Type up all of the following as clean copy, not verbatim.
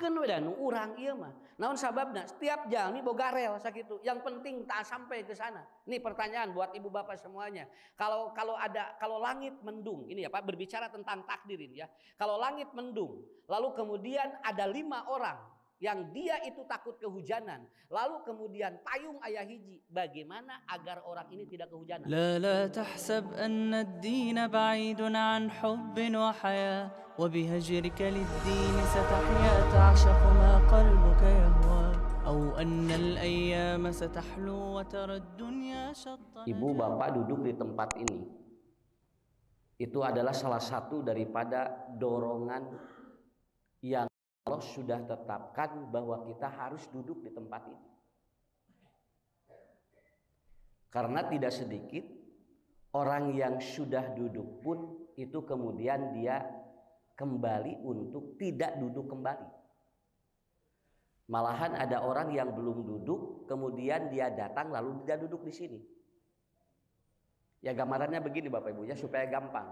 Sahkeun we da nu urang ieu mah. Naon sababna? Setiap jalmi boga rel sakitu. Yang penting tak sampai ke sana. Ini pertanyaan buat ibu bapak semuanya. Kalau langit mendung, ini ya Pak berbicara tentang takdir ini ya. Kalau langit mendung, lalu kemudian ada 5 orang yang dia itu takut kehujanan, lalu kemudian payung ayah hiji, bagaimana agar orang ini tidak kehujanan? لا تحسب أن الدين بعيد عن حب وحياة وبهجرك للدين ستحيا تعشق ما قلبك يهوى أو أن الأيام ستحلو وترى الدنيا شطا. Ibu bapak duduk di tempat ini, itu adalah salah satu daripada dorongan yang Allah sudah tetapkan bahwa kita harus duduk di tempat ini. Karena tidak sedikit orang yang sudah duduk pun itu kemudian dia kembali untuk tidak duduk kembali. Malahan ada orang yang belum duduk kemudian dia datang lalu dia duduk di sini. Ya gambarannya begini Bapak Ibu ya supaya gampang.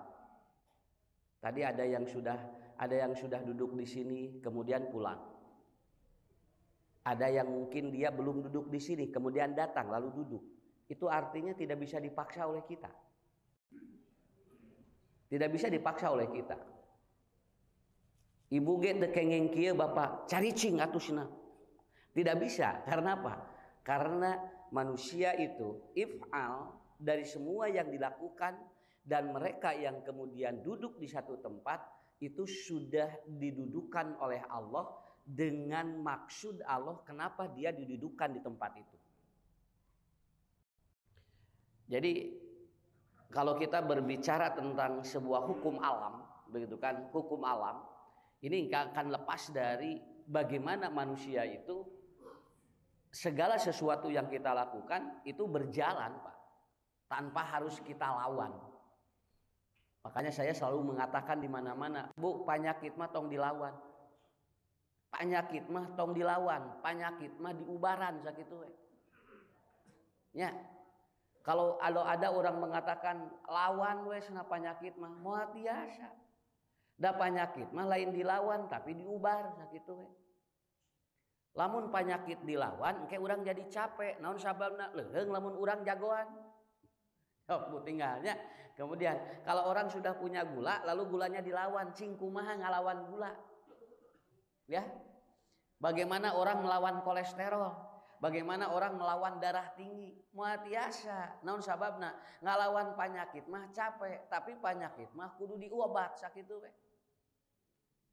Tadi ada yang sudah duduk di sini kemudian pulang. Ada yang mungkin dia belum duduk di sini kemudian datang lalu duduk. Itu artinya tidak bisa dipaksa oleh kita. Tidak bisa dipaksa oleh kita. Ibu ge teu kenging kieu bapak caricing atusna. Tidak bisa. Karena apa? Karena manusia itu if'al dari semua yang dilakukan dan mereka yang kemudian duduk di satu tempat itu sudah didudukan oleh Allah dengan maksud Allah kenapa dia didudukan di tempat itu. Jadi kalau kita berbicara tentang sebuah hukum alam, begitu kan, hukum alam ini nggak akan lepas dari bagaimana manusia itu segala sesuatu yang kita lakukan itu berjalan Pak, tanpa harus kita lawan. Makanya saya selalu mengatakan di mana-mana, Bu, penyakit mah tong dilawan, penyakit mah tong dilawan, penyakit mah diubaran sakitu we. Ya. Kalau ada orang mengatakan lawan we cenah penyakit mah moal tiasa. Da penyakit mah lain dilawan tapi diubar sakitu we. Lamun penyakit dilawan engke urang jadi capek. Naon sababna? Leuheung lamun urang jagoan. Oh, tinggalnya. Kemudian kalau orang sudah punya gula lalu gulanya dilawan, cing kumaha ngalawan gula? Ya. Bagaimana orang melawan kolesterol? Bagaimana orang melawan darah tinggi? Moal tiasa. Naon sababna? Ngalawan penyakit mah capek, tapi penyakit mah kudu diobat sakitu we.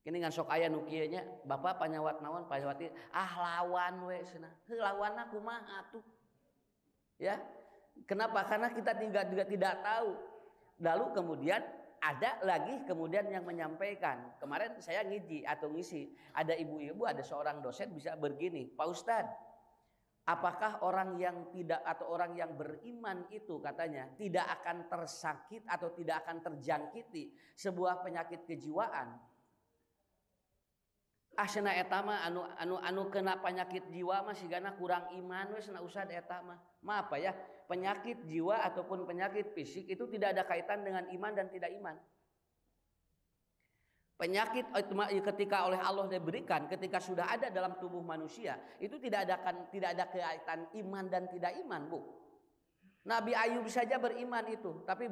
Kini ngan sok aya nu kieu nya, Bapak panyawat naon? Panyawati lawan we cenah. Heuh lawanna kumaha atuh? Ya. Kenapa? Karena kita tidak tahu. Lalu kemudian ada lagi kemudian yang menyampaikan. Kemarin saya ngisi, ada ibu-ibu, ada seorang dosen bisa begini, Pak Ustadz, apakah orang yang tidak atau orang yang beriman itu katanya tidak akan tersakit atau tidak akan terjangkiti sebuah penyakit kejiwaan? Cenah eta mah anu kena penyakit jiwa mah sigana kurang iman we cenah usah eta mah. Maaf ya, penyakit jiwa ataupun penyakit fisik itu tidak ada kaitan dengan iman dan tidak iman. Penyakit ketika oleh Allah diberikan, ketika sudah ada dalam tubuh manusia, itu tidak ada kaitan iman dan tidak iman, Bu. Nabi Ayub saja beriman itu, tapi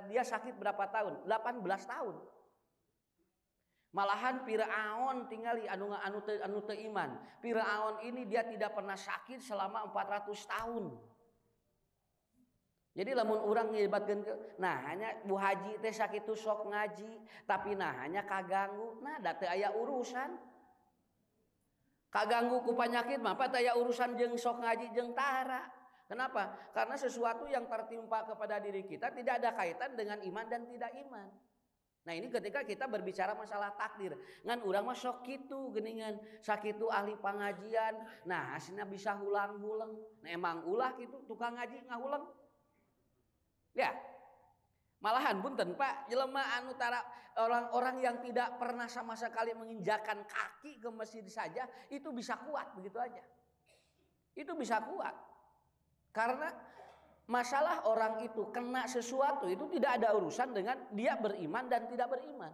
dia sakit berapa tahun? 18 tahun. Malahan Firaun tinggali anu teu iman. Firaun ini dia tidak pernah sakit selama 400 tahun. Jadi lamun urang ngelibatkeun hanya Bu Haji teh sakitu sok ngaji, tapi hanya kaganggu. Da teu aya urusan. Kaganggu ku penyakit mah apa teu aya urusan jeung sok ngaji jeung tara. Kenapa? Karena sesuatu yang tertimpa kepada diri kita tidak ada kaitan dengan iman dan tidak iman. Nah ini ketika kita berbicara masalah takdir, ngan urang mah sok kitu geuningan sakitu ahli pangajian. Nah hasilnya bisa hulang-hulang. Nah emang ulah kitu tukang ngaji ngahuleng. Ya. Malahan punten Pak, jelema anu tara orang-orang yang tidak pernah sama sekali menginjakan kaki ke masjid saja itu bisa kuat begitu aja. Itu bisa kuat. Karena masalah orang itu kena sesuatu itu tidak ada urusan dengan dia beriman dan tidak beriman.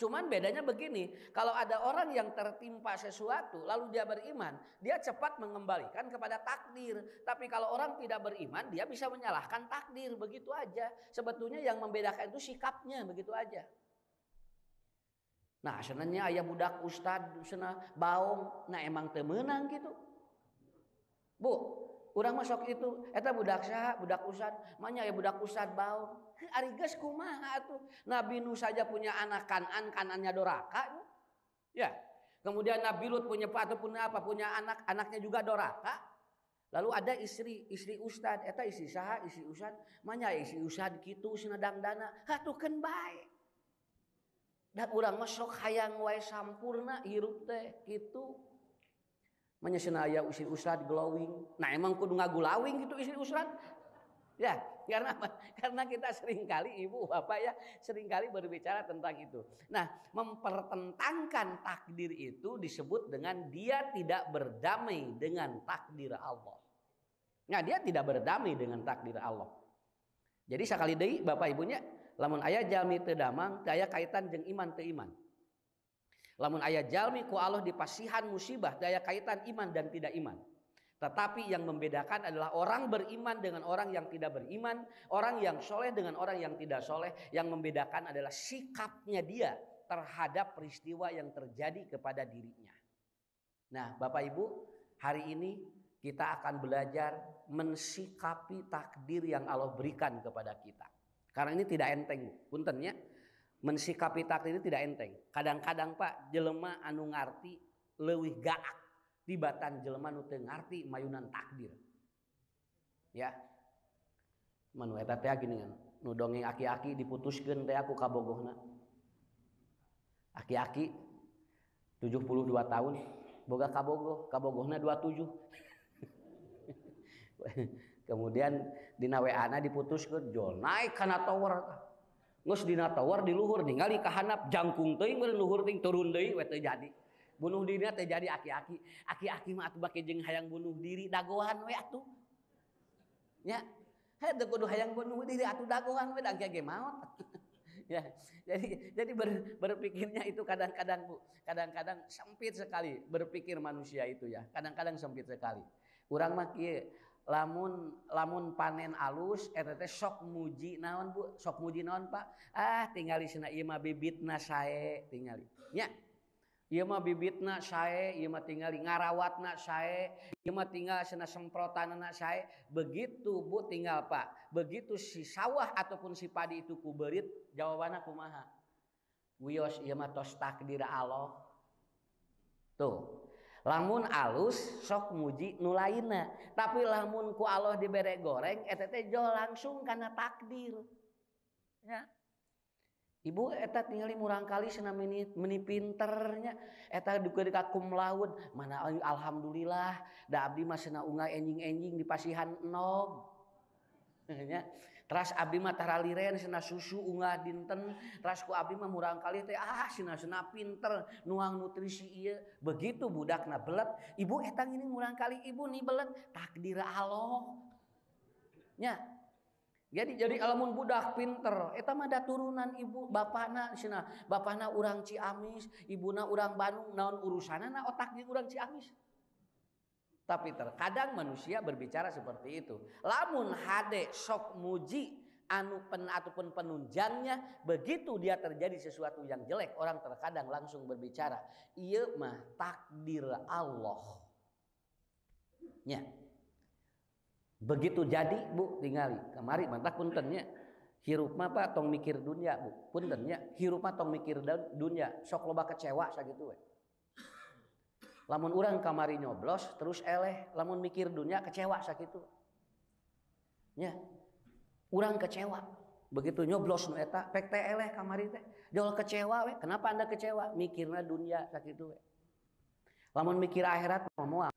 Cuman bedanya begini, kalau ada orang yang tertimpa sesuatu lalu dia beriman, dia cepat mengembalikan kepada takdir. Tapi kalau orang tidak beriman, dia bisa menyalahkan takdir, begitu aja. Sebetulnya yang membedakan itu sikapnya, begitu aja. Nah, senangnya ayah budak ustad, senang baong, nah emang temenang gitu. Bu, urang masuk itu, eta budak saha, budak ustad, manya ya budak ustad baong. Ari geus kumaha atuh. Nabi Nuh saja punya anak Kanan, Kanannya doraka. Ya. Kemudian Nabi Lut punya anak, anaknya juga doraka. Lalu ada istri ustad, eta istri saha, istri ustad, manya istri ustad kitu cenah dangdana, hatukeun bae. Dan urang mah sok hayang wae sampurna hirup teh kitu. Manya cenah aya istri ustad glowing. Nah emang kudu ngagulawing gitu istri ustad. Ya, karena kita seringkali ibu bapak ya seringkali berbicara tentang itu. Nah, mempertentangkan takdir itu disebut dengan dia tidak berdamai dengan takdir Allah. Nah, dia tidak berdamai dengan takdir Allah. Jadi sekali deui bapak ibunya, lamun aya jalmi teu damang, teu aya kaitan jeung iman teu iman. Lamun aya jalmi ku Allah dipasihan musibah, teu aya kaitan iman dan tidak iman. Tetapi yang membedakan adalah orang beriman dengan orang yang tidak beriman, orang yang soleh dengan orang yang tidak soleh. Yang membedakan adalah sikapnya dia terhadap peristiwa yang terjadi kepada dirinya. Nah, Bapak Ibu, hari ini kita akan belajar mensikapi takdir yang Allah berikan kepada kita. Karena ini tidak enteng, punten ya. Mensikapi takdir ini tidak enteng. Kadang-kadang Pak, jelema anu ngarti leuwih gaak tibatan jelema nu teu ngarti mayunan takdir. Ya. Manu eta teh gini kan, nu dongeng aki-aki diputuskeun teh ku kabogohna. Aki-aki 72 tahun boga kabogohna 27. Kemudian dina WA-na diputuskeun jol naik kana tower. Geus dina tower di luhur ningali ka handap jangkung teuing meureun luhur teuing turun deui we teu jadi. Bunuh diri teh jadi aki-aki. Aki-aki mah atuh bake jeung hayang bunuh diri dagohan we atuh. Ya. Heuh kudu hayang bunuh diri atuh dagohan we da ge maot. Ya. Jadi berpikirnya itu kadang-kadang Bu, kadang-kadang sempit sekali berpikir manusia itu ya. Kadang-kadang sempit sekali. Urang mah kieu lamun panen alus eta teh sok muji naon Bu? Sok muji naon Pak? Tingali cenah ieu mah bibitna sae tingali. Nya. Ieu mah bibitna sae, ieu mah tingali ngarawatna sae, ieu mah tinggal cenah semprotanna sae. Begitu Bu tinggal Pak. Begitu si sawah ataupun si padi itu kubeurit, jawabanna kumaha? Wios ieu mah tos takdir Allah. Tuh. Lamun alus sok muji nu lainna, tapi lamun ku Allah dibere goreng eta teh jol langsung kana takdir. Ya. Ibu eta tinggali murang kali cenah meni pinternya eta dukeun ka kum laut mana alhamdulillah da abdi mah cenah ungah enjing-enjing dipasihan enog. Nya teras abdi mah tara liren cenah susu ungah dinten teras ku abdi mah murang kali teh cenah pinter nuang nutrisi ieu begitu budakna belet ibu eta ngini murang kali ibu ni belet takdir Allah. Nya jadi alamun budak pinter eta mah da turunan ibu bapana cenah bapana urang Ciamis ibuna urang Bandung naon urusanana otak di urang Ciamis. Tapi terkadang manusia berbicara seperti itu. Lamun hade sok muji ataupun penunjangnya begitu dia terjadi sesuatu yang jelek orang terkadang langsung berbicara ieu mah takdir Allah. Nya. Begitu jadi Bu tingali kamari mantap puntennya hirup mah Pak tong mikir dunia Bu puntennya hirup mah tong mikir dunia sok loba kecewa sakitu we. Lamun urang kamari nyoblos terus eleh lamun mikir dunia kecewa sakitu. Nya. Urang kecewa begitu nyoblos nu eta pek teh eleh kamari teh jol kecewa we. Kenapa Anda kecewa? Mikirna dunia sakitu we. Lamun mikir akhirat moal.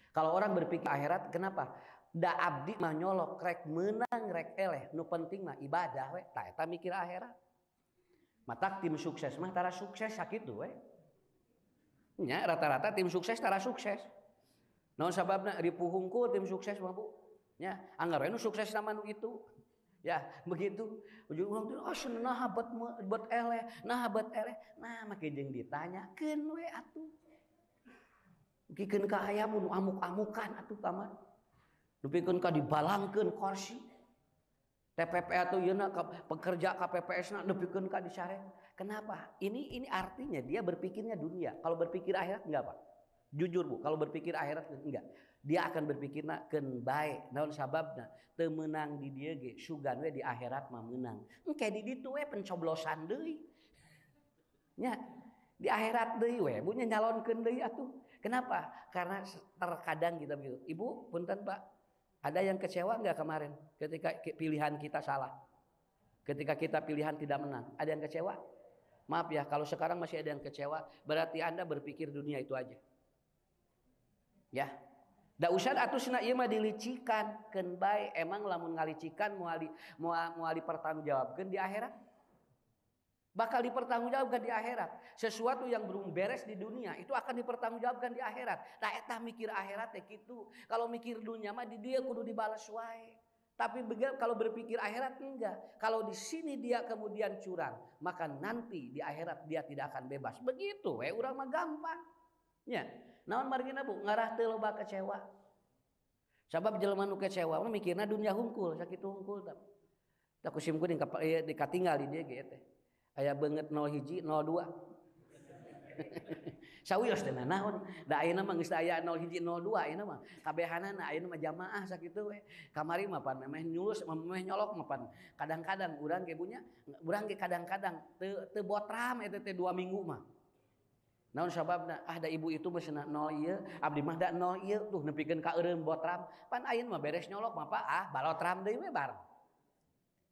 Kalau orang berpikir akhirat, kenapa? Da abdi mah nyolok rek menang rek eleh, nu penting mah ibadah we, tah eta mikir akhirat. Matak tim sukses mah tara sukses sakitu we. Nya rata-rata tim sukses tara sukses. Naon sababna ripuh hungkul tim sukses mah Bu. Nya anggar we nu sukses sama nu itu. Ya, begitu. Ujung orang tuh, oh senah bet eleh, nah make jeung ditanyakeun we atuh. Pikeun ka aya mun amuk-amukan atuh kamar. Dupikeun ka dibalangkeun kursi. TPP atau yeuna pekerja KPPS-na dupikeun ka disareng. Kenapa? Ini artinya dia berpikirnya dunia. Kalau berpikir akhirat enggak, Pak. Jujur Bu, kalau berpikir akhirat enggak. Dia akan berpikirna keun bae. Naon sababna? Teu meunang di dieu ge, sugan we di akhirat mah meunang. Engke di ditu we pencoblosan deui. Nya, di akhirat deui we, Bu nya nyalonkeun deui atuh. Kenapa? Karena terkadang kita begitu. Ibu, punten Pak, ada yang kecewa enggak kemarin ketika pilihan kita salah? Ketika kita pilihan tidak menang, ada yang kecewa? Maaf ya, kalau sekarang masih ada yang kecewa, berarti Anda berpikir dunia itu aja. Ya. Da usah atusna ieu mah dilicikan keun bae, emang lamun ngalicikan moal dipertanggungjawabkeun di akhirat. Bakal dipertanggungjawabkan di akhirat. Sesuatu yang belum beres di dunia itu akan dipertanggungjawabkan di akhirat. Tah eta mikir akhirat teh kitu. Kalau mikir dunia mah di dieu kudu dibales wae. Tapi kalau berpikir akhirat enggak. Kalau di sini dia kemudian curang, maka nanti di akhirat dia tidak akan bebas. Begitu we urang mah gampang. Nya, naon margina Bu, ngarah teu loba kecewa. Sabab jelema nu kecewa mah mikirna dunia hungkul, sakitu hungkul tah. Da kusimku dikatinggal di dieu ge teh. Aya beungeut 01 02. Sawios teh naon? Da ayeuna mah geus aya 01 02 ayeuna mah. Kabehanana ayeuna mah jamaah sakitu we. Kamari mah pan memeh nyulus, memeh nyolok mah pan. Kadang-kadang urang ge punya, urang ge kadang-kadang teu botram eta teh 2 minggu mah. Naon sababna? Da ibu itu mah cenah 0 ieu, abdi mah da 0 ieu tuh nepikeun ka eureum botram. Pan ayeuna mah beres nyolok mah Pak, balotram deui we bareng.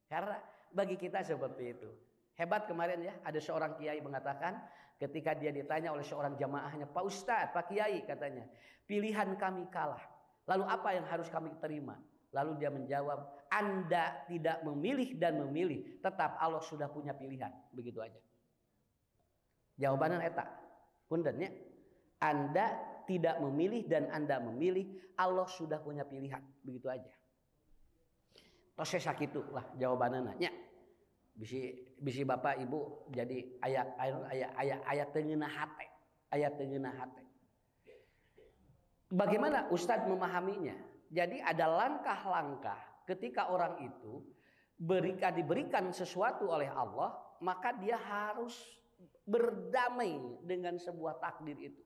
Karena bagi kita seperti itu. Hebat kemarin ya, ada seorang kiai mengatakan ketika dia ditanya oleh seorang jamaahnya, Pak Ustadz, Pak Kiai katanya, pilihan kami kalah. Lalu apa yang harus kami terima? Lalu dia menjawab, Anda tidak memilih dan memilih, tetap Allah sudah punya pilihan. Begitu aja. Jawabannya eta. Puntennya, Anda tidak memilih dan Anda memilih, Allah sudah punya pilihan. Begitu aja. Tose sakitu lah jawabannya. Nya. Bisi Bapak Ibu jadi ayat tengeuna hate, ayat tengeuna hate. Bagaimana Ustadz memahaminya? Jadi ada langkah-langkah ketika orang itu diberikan sesuatu oleh Allah, maka dia harus berdamai dengan sebuah takdir itu.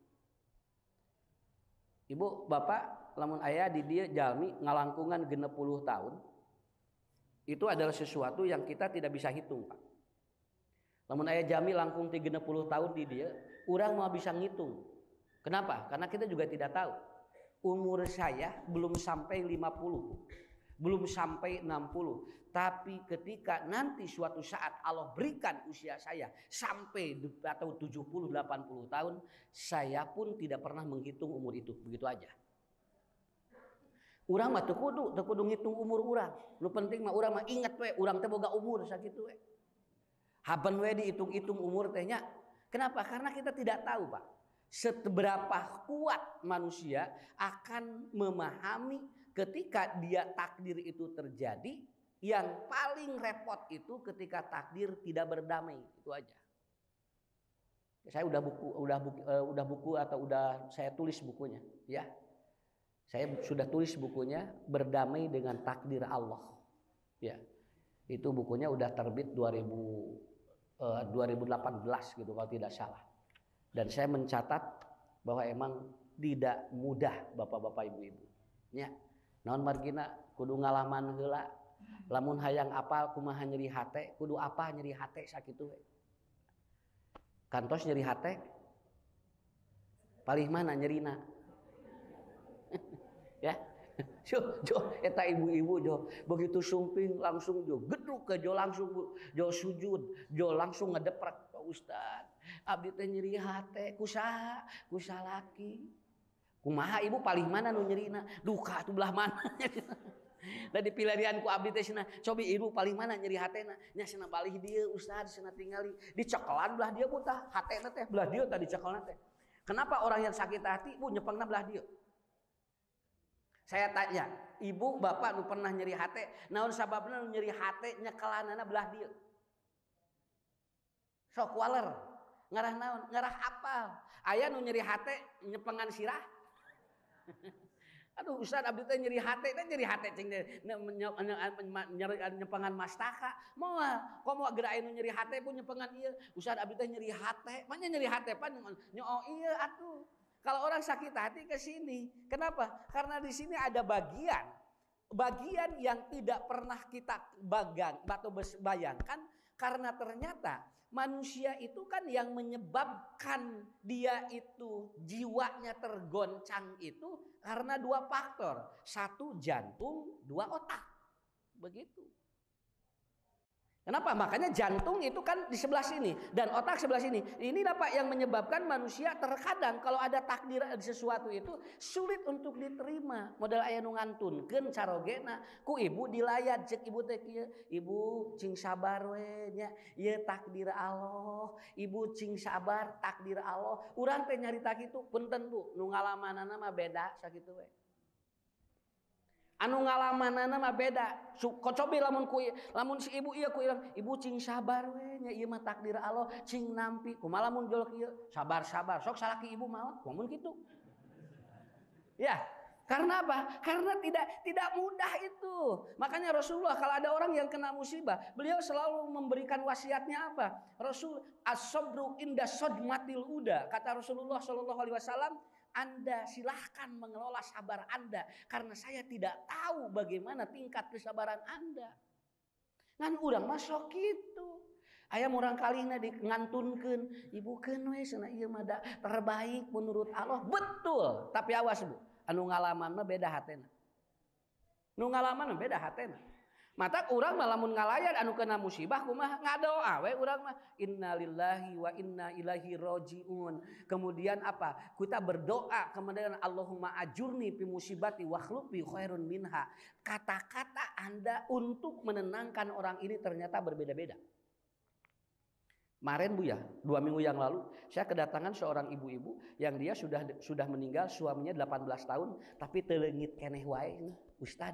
Ibu, Bapak, lamun aya di dia jalmi ngalangkungan 60 tahun. Itu adalah sesuatu yang kita tidak bisa hitung, Pak. Lamun aya jami langkung 30 tahun di dia, urang mau bisa ngitung. Kenapa? Karena kita juga tidak tahu. Umur saya belum sampai 50, belum sampai 60. Tapi ketika nanti suatu saat Allah berikan usia saya sampai atau 70, 80 tahun, saya pun tidak pernah menghitung umur itu. Begitu aja. Urang mah teu kudu ngitung umur urang. Nu penting mah urang mah inget we urang teh boga umur sakitu we. Haben we dihitung-hitung umur teh nya. Kenapa? Karena kita tidak tahu, Pak. Seberapa kuat manusia akan memahami ketika dia takdir itu terjadi, yang paling repot itu ketika takdir tidak berdamai. Itu aja. Saya udah saya tulis bukunya, ya. Saya sudah tulis bukunya Berdamai dengan Takdir Allah. Ya. Itu bukunya udah terbit 2018 gitu kalau tidak salah. Dan saya mencatat bahwa emang tidak mudah Bapak-bapak Ibu-ibu. Ya. Naon margina kudu ngalaman heula. Lamun hayang apal kumaha nyeri hate, kudu apa nyeri hate sakitu we. Kantos nyeri hate. Palih mana nyerina? Ya, jo eta ibu-ibu jo begitu sumping langsung jo gedruk ke jo langsung jo sujud jo langsung ngedeprek Pak Ustad. Abdi teh nyeri hate kusaha laki. Kumaha ibu palih mana nu nyerina? Duka tuh belah mana? Da dipilarian ku abdi teh cenah cobi ibu palih mana nyeri hatena? Nya cenah palih dieu Ustad cenah tingali dicekelan belah dieu buta hatena teh belah dieu tadi cekelna teh. Kenapa orang yang sakit hati Bu nyepengna belah dieu? Saya tanya, ibu bapak nu pernah nyeri hate, naon sababna nu nyeri hate nyekelanana belah dieu? Sok waler. Ngarah naon? Ngarah apal. Aya nu nyeri hate nyepengan sirah. Aduh Ustaz abdi teh nyeri hate cing nyepengan mastaka. Moal, komo geura aya nu nyeri hate pun nyepengan ieu. Ustaz abdi teh nyeri hate, manya nyeri hate pan nyoo ieu atuh. Kalau orang sakit hati ke sini. Kenapa? Karena di sini ada bagian yang tidak pernah kita bayangkan, karena ternyata manusia itu kan yang menyebabkan dia itu jiwanya tergoncang itu karena dua faktor. Satu jantung, dua otak. Begitu. Kenapa? Makanya jantung itu kan di sebelah sini dan otak sebelah sini. Ini Pak yang menyebabkan manusia terkadang kalau ada takdir sesuatu itu sulit untuk diterima. Modal aya nu ngantunkeun carogena ku ibu dilayat cek ibu teh kieu, ibu cing sabar we nya, ieu takdir Allah. Ibu cing sabar takdir Allah. Urang teh nyarita kitu, punten Bu, nu ngalamanana mah beda sakitu we. Anu ngalamanana mah beda. Kocobi lamun si ibu ieu ku ilang, ibu cing sabar we nya ieu mah takdir Allah, cing nampi. Kumaha lamun jolok ieu? Sabar. Sok salaki ibu maot, mun kitu. Ya, karena apa? Karena tidak mudah itu. Makanya Rasulullah kalau ada orang yang kena musibah, beliau selalu memberikan wasiatnya apa? Rasul as-sabru inda sadmatil uda. Kata Rasulullah sallallahu alaihi wasallam, Anda silahkan mengelola sabar Anda karena saya tidak tahu bagaimana tingkat kesabaran Anda. Ngan urang masuk gitu. Aya urang kalina ngantunkeun, ibukeun we cenah ieu mah terbaik menurut Allah. Betul, tapi awas Bu, anu ngalaman mah beda hatena. Nu ngalaman mah beda hatena. Mata urang mah lamun ngalayan anu kena musibah kumaha ngadoa we urang mah innalillahi wa inna ilaihi rajiun. Kemudian apa? Kita berdoa kemudian Allahumma ajurni fi musibati wa khluqi khairun minha. Kata-kata Anda untuk menenangkan orang ini ternyata berbeda-beda. Kemarin Bu ya, 2 minggu yang lalu saya kedatangan seorang ibu-ibu yang dia sudah meninggal, suaminya 18 tahun tapi teleungit keneh wae Ustaz.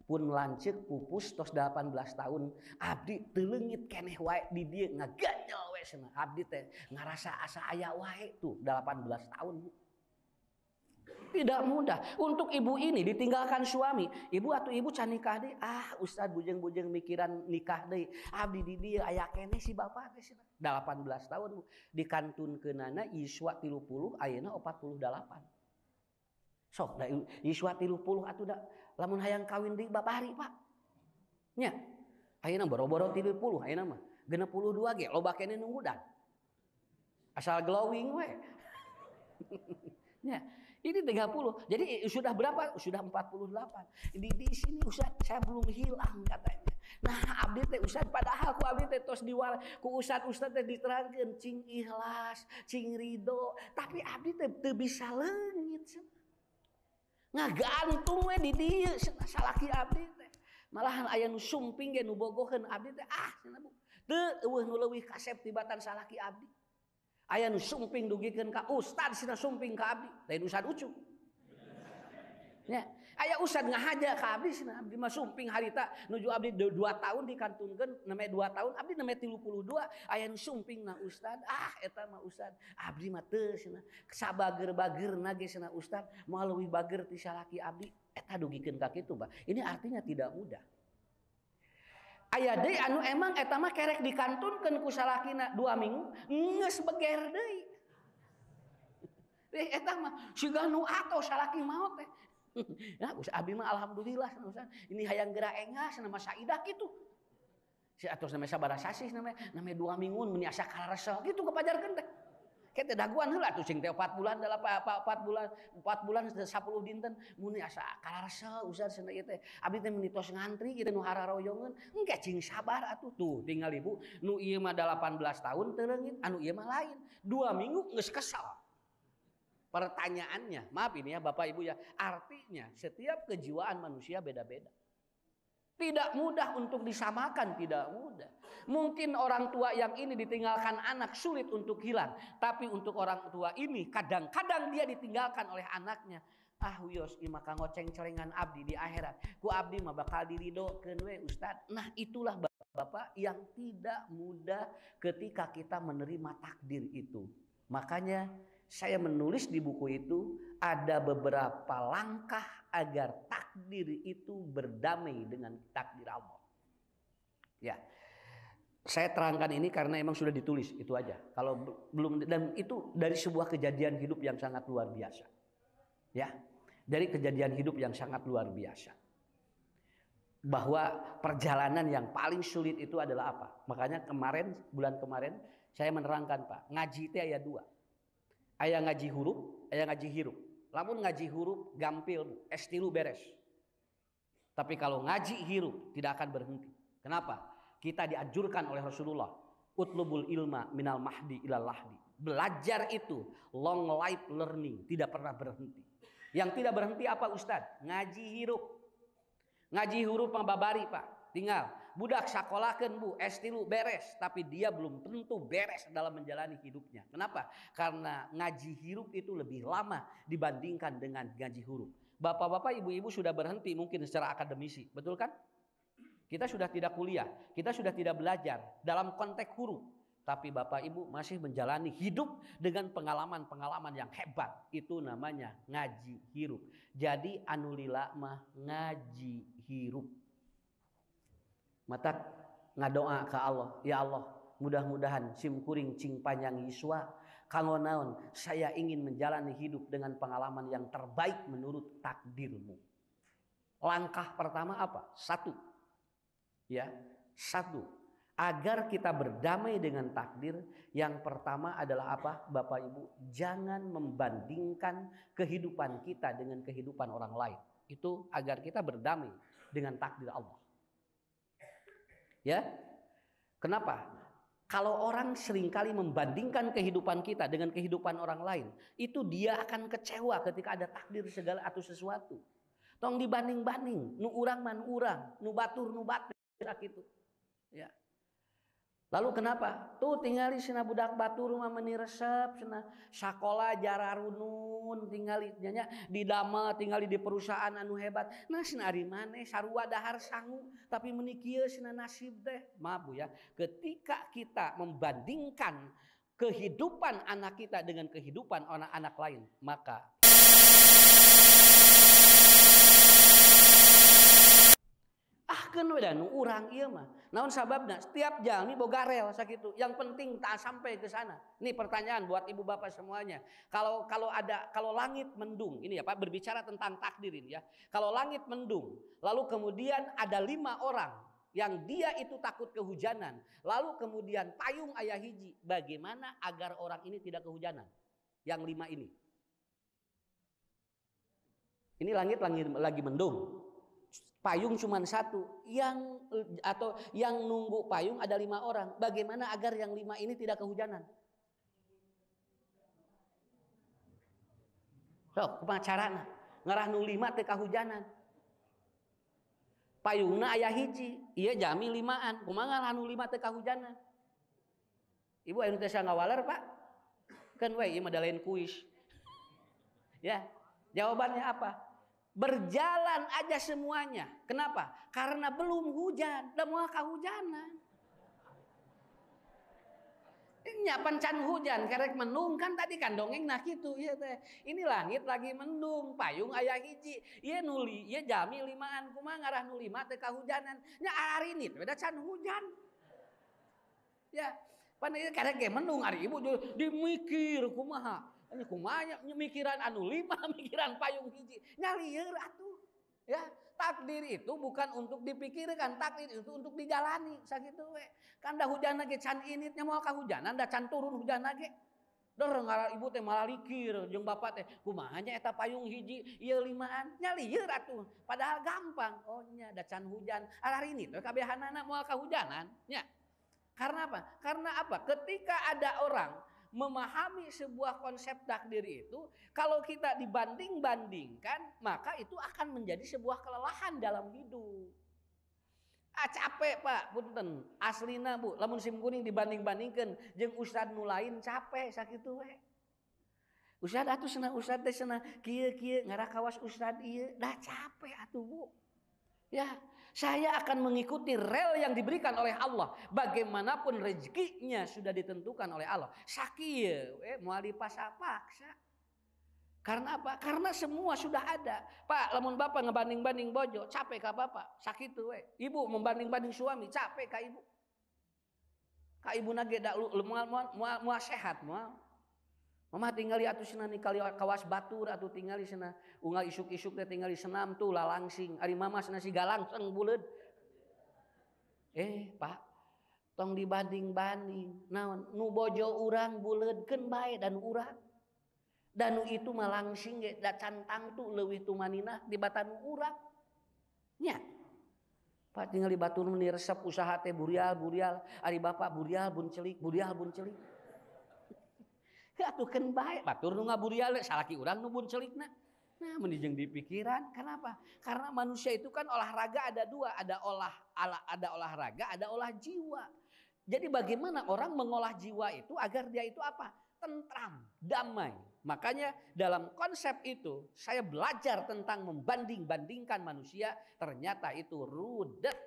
Pun lancek pupus tos 18 tahun abdi teleungit keneh wae di dieu ngaganyel we cenah abdi teh ngarasa asa aya wae tuh 18 tahun Bu. Tidak mudah untuk ibu ini ditinggalkan suami. Ibu atuh ibu can nikah deui. Ustaz bujeng-bujeng mikiran nikah deui. Abdi di dieu aya keneh si bapak teh cenah 18 tahun Bu. Dikantunkeunana iswa 30 ayeuna 48. Sok da iswa 30 atuh da lamun hayang kawin deui babari Pak. Nya. Ayeuna boro-boro 30 ayeuna mah 62 ge loba keneh nu ngudan. Asal glowing we. Nya. Ini 30. Jadi sudah berapa? Sudah 48. Di sini Ustaz saya belum hilang katanya. Nah, abdi teh Ustaz padahal ku abdi teh tos diwala ku Ustaz teh diterangkeun cing ikhlas, cing ridho, tapi abdi teh teu bisa leungit. Ngagantung we di dieu salaki abdi teh. Malahan aya nu sumping ge nu bogoheun abdi teh cenah Bu. Teu eueuh nu leuwih kasep tibatan salaki abdi. Aya nu sumping dugikeun ka ustad cenah sumping ka abdi, lain ustad ucuk. Ya, aya ustad ngahaja ka abdi cenah abdi mah sumping harita nuju abdi 2 tahun dikantunkeun neme 2 tahun abdi neme 32 aya nu sumping na ustad eta mah ustad abdi mah teu cenah sabager-bageurna ge cenah ustad moal leuwih bager ti salaki abdi eta dugikeun ka kitu Bah. Ini artinya tidak mudah. Aya deui anu emang eta mah kerek dikantunkeun ku salakina 2 minggu geus beger deui. Eta mah siga nu ato salaki maot teh. Ya Ustaz abdi mah alhamdulillah Ustaz. Ini hayang geura engas nama saidah kitu. Si atos nama sabaraha sasih nama 2 minggu mun asa kararesel kitu kepajarkeun teh. Kita daguan heula tuh cing teh 4 bulan 4 bulan 10 dinten mun asa kararesel Ustaz cenah ieu teh abdi teh mun tos ngantri ieu nu hararoyongeun engke cing sabar atuh tuh tinggal ibu nu ieu mah 18 tahun teu leungit anu ieu mah lain 2 minggu geus kesal. Pertanyaannya maaf ini ya Bapak Ibu ya artinya setiap kejiwaan manusia beda-beda. Tidak mudah untuk disamakan, tidak mudah. Mungkin orang tua yang ini ditinggalkan anak sulit untuk hilang. Tapi untuk orang tua ini kadang-kadang dia ditinggalkan oleh anaknya. Wios ima kanggo ceng-celengan abdi di akhirat. Ku abdi mah bakal diridokeun we Ustaz. Nah, itulah Bapak yang tidak mudah ketika kita menerima takdir itu. Makanya saya menulis di buku itu ada beberapa langkah agar takdir itu berdamai dengan takdir Allah. Ya. Saya terangkan ini karena emang sudah ditulis, itu aja. Kalau belum, dan itu dari sebuah kejadian hidup yang sangat luar biasa. Ya. Dari kejadian hidup yang sangat luar biasa. Bahwa perjalanan yang paling sulit itu adalah apa? Makanya bulan kemarin saya menerangkan, Pak, ngaji itu aya 2. Aya ngaji huruf, aya ngaji hirup. Lamun ngaji huruf gampil, Bu, S3 beres. Tapi kalau ngaji hirup tidak akan berhenti. Kenapa? Kita dianjurkan oleh Rasulullah, utlubul ilma minal mahdi ilal lahdi. Belajar itu long life learning, tidak pernah berhenti. Yang tidak berhenti apa Ustadz? Ngaji hirup. Ngaji huruf mah babari, Pak. Tinggal budak sakolakeun, Bu, S3 beres, tapi dia belum tentu beres dalam menjalani hidupnya. Kenapa? Karena ngaji hirup itu lebih lama dibandingkan dengan ngaji huruf. Bapak-bapak, ibu-ibu sudah berhenti mungkin secara akademisi, betul kan? Kita sudah tidak kuliah, kita sudah tidak belajar dalam konteks huruf. Tapi Bapak Ibu masih menjalani hidup dengan pengalaman-pengalaman yang hebat. Itu namanya ngaji hirup. Jadi anu lila mah ngaji hirup. Mata ngadoa ke Allah, ya Allah, mudah-mudahan sim kuring cing panjang yiswa kanggo naon, saya ingin menjalani hidup dengan pengalaman yang terbaik menurut takdirmu. Langkah pertama apa? 1. Ya, 1. Agar kita berdamai dengan takdir, yang pertama adalah apa? Bapak Ibu, jangan membandingkan kehidupan kita dengan kehidupan orang lain. Itu agar kita berdamai dengan takdir Allah. Ya, kenapa? Kalau orang seringkali membandingkan kehidupan kita dengan kehidupan orang lain, itu dia akan kecewa ketika ada takdir segala atau sesuatu. Tong dibanding-banding, nu urang man urang, nu batur gitu. Ya. Lalu kenapa? Tuh tinggali cenah budak batur mah meuni resep, cenah sakola jararunun, tinggali nya di dama, tinggali di perusahaan anu hebat. Nah cenah ari maneh sarua dahar sangu, tapi meuni kieu cenah nasib teh. Maaf Bu ya, ketika kita membandingkan kehidupan anak kita dengan kehidupan anak-anak lain, maka keun we da nu urang ieu mah. Naon sababna? Setiap jalmi boga rel sakitu. Yang penting tak sampai ke sana. Nih pertanyaan buat ibu bapak semuanya. Kalau langit mendung, ini ya Pak, berbicara tentang takdir ini ya. Kalau langit mendung, lalu kemudian ada 5 orang yang dia itu takut kehujanan, lalu kemudian payung aya hiji, bagaimana agar orang ini tidak kehujanan? Yang 5 ini. Ini langit lagi mendung. Payung cuma 1, yang nunggu payung ada 5 orang. Bagaimana agar yang 5 ini tidak kehujanan? So, kumaha carana? Ngarah nu 5 teh kahujanan. Payungna aya hiji, ieu jami 5-an. Kumaha ngarah nu 5 teh kahujanan? Ibu anu teh ngawaler, Pak? Kan we ieu mah da lain kuis. Ya, jawabannya apa? Berjalan aja semuanya. Kenapa? Karena belum hujan, udah mau kehujanan. Ini pancan hujan, kerek mendung kan tadi kan dongeng nah gitu ya teh. Ini langit lagi mendung, payung aya hiji, ieu nuli, ieu jami 5-an, kumaha ngarah nu 5 teh kahujanan. Nya ari ini teh can hujan. Ya, pan ieu kerek ge mendung ari ibu dimikir kumaha. Ini kumanya mikiran anu 5, mikiran payung hiji. Nyalieur atuh. Ya, takdir itu bukan untuk dipikirkan, takdir itu untuk dijalani sakitu we. Kan da hujanna ge can init nya moal kahujanan da can turun hujanna ge. Dor ngara ibu teh malah likir jeung bapak teh kumaha nya eta payung hiji ieu 5-an. Nyalieur atuh. Padahal gampang. Oh nya da can hujan. Ari ini teh kabehanana moal kahujanan nya. Karena apa? Karena apa? Ketika ada orang memahami sebuah konsep takdir itu, kalau kita dibanding-bandingkan, maka itu akan menjadi sebuah kelelahan dalam hidup. Capek Pak, punten. Aslina Bu, lamun sim kuning dibanding-bandingkan jeung ustad nu lain capek sakitu we. Ustad atuh cenah ustad teh cenah kieu ngarakawas ustad ieu, dah capek atuh Bu. Ya, saya akan mengikuti rel yang diberikan oleh Allah. Bagaimanapun rezekinya sudah ditentukan oleh Allah. Sakieu moal dipaksa-paksa. Karena apa? Karena semua sudah ada. Pak, lamun bapak ngebanding-banding bojo, capek ka bapak, sakitu we. Ibu membanding-banding suami, capek ka ibu. Ka ibu nage da moal sehat moal. Mama tinggali atuh cenah nikali kawas batur atuh tinggali cenah unggal isuk-isuk teh tinggali senam tuh lalangsing. Ari mama cenah si galangseng buleud. Pak, tong dibanding-banding. Naon nu bojo urang buleudkeun bae dan urang. Dan itu malangsing ge da cantang tuh leuwih tu manina di batanu urang. Nya. Pak tinggali batur nu diresep usaha teh burial. Ari bapak burial bun celik. Atukeun bae batur nu ngaburial salaki urang nu bun celikna. Nah, menijeng di pikiran. Kenapa? Karena manusia itu kan olahraga ada dua, ada olahraga, ada olah jiwa. Jadi bagaimana orang mengolah jiwa itu agar dia itu apa? Tentram, damai. Makanya dalam konsep itu saya belajar tentang membanding-bandingkan manusia, ternyata itu rudet.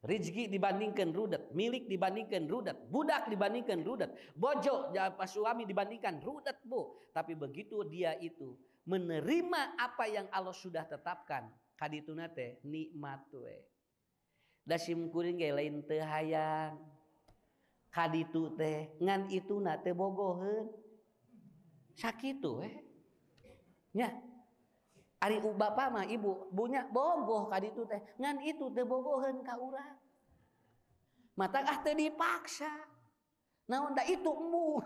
Rizki dibandingkan rudet, milik dibandingkan rudet, budak dibandingkan rudet, bojo suami dibandingkan rudet Bu. Tapi begitu dia itu menerima apa yang Allah sudah tetapkan, kadituna teh nikmat we. Da sim kuring ge lain teu hayang. Kaditu teh ngan ituna teh bogoheun. Sakitu we. Nya. Ari bapak mah ibu bunya bogoh kaditu teh ngan itu teh bogoheun ka urang. Mata teh dipaksa. Naon da itu emu.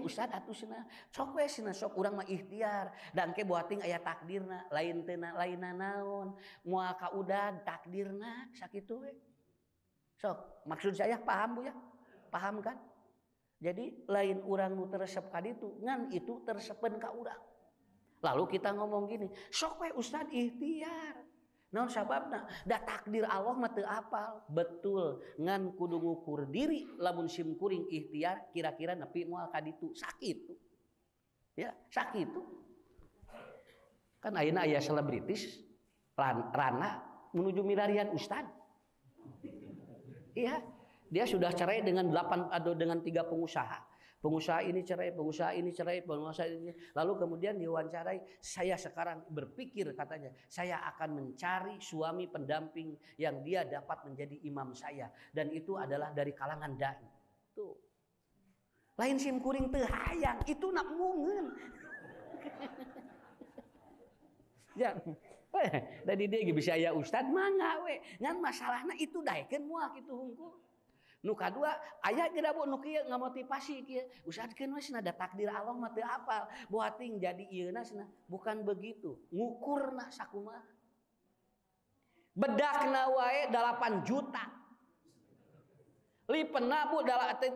Ustad atuh cenah sok we cenah sok urang mah ikhtiar dan ke buating aya takdirna lain teu lainna naon moal kaudag takdirna sakitu we. Sok maksud saya paham Bu ya? Paham kan? Jadi lain urang nu teresep kaditu ngan itu teresepen ka urang. Lalu kita ngomong gini, sok we Ustad ikhtiar. Naon sababna? Da takdir Allah mah teu apal. Betul, ngan kudu ngukur diri lamun sim kuring ikhtiar kira-kira nepi moal kaditu sakitu. Ya, sakitu. Kan ayeuna aya selebritis Rana menuju milarian Ustad. Iya, dia sudah cerai dengan 3 pengusaha. Pengusaha ini cerai, pengusaha ini. Lalu kemudian diwawancarai, saya sekarang berpikir katanya, saya akan mencari suami pendamping yang dia dapat menjadi imam saya. Dan itu adalah dari kalangan dai. Tuh. Lain sim kuring teu hayang, itu nak mungeun. Ya. Tadi dia bisa aya ustad mangga we. Ngan masalahna itu daekeun moal kitu hungkul. Nu kadua aya geura Bu nu kieu ngamotivasi kieu. Usahakeun we cenah da takdir Allah mah teu apal. Boating jadi ieuna cenah. Bukan begitu. Ngukurna sakumaha. Bedakna wae 8 juta. Lipena Bu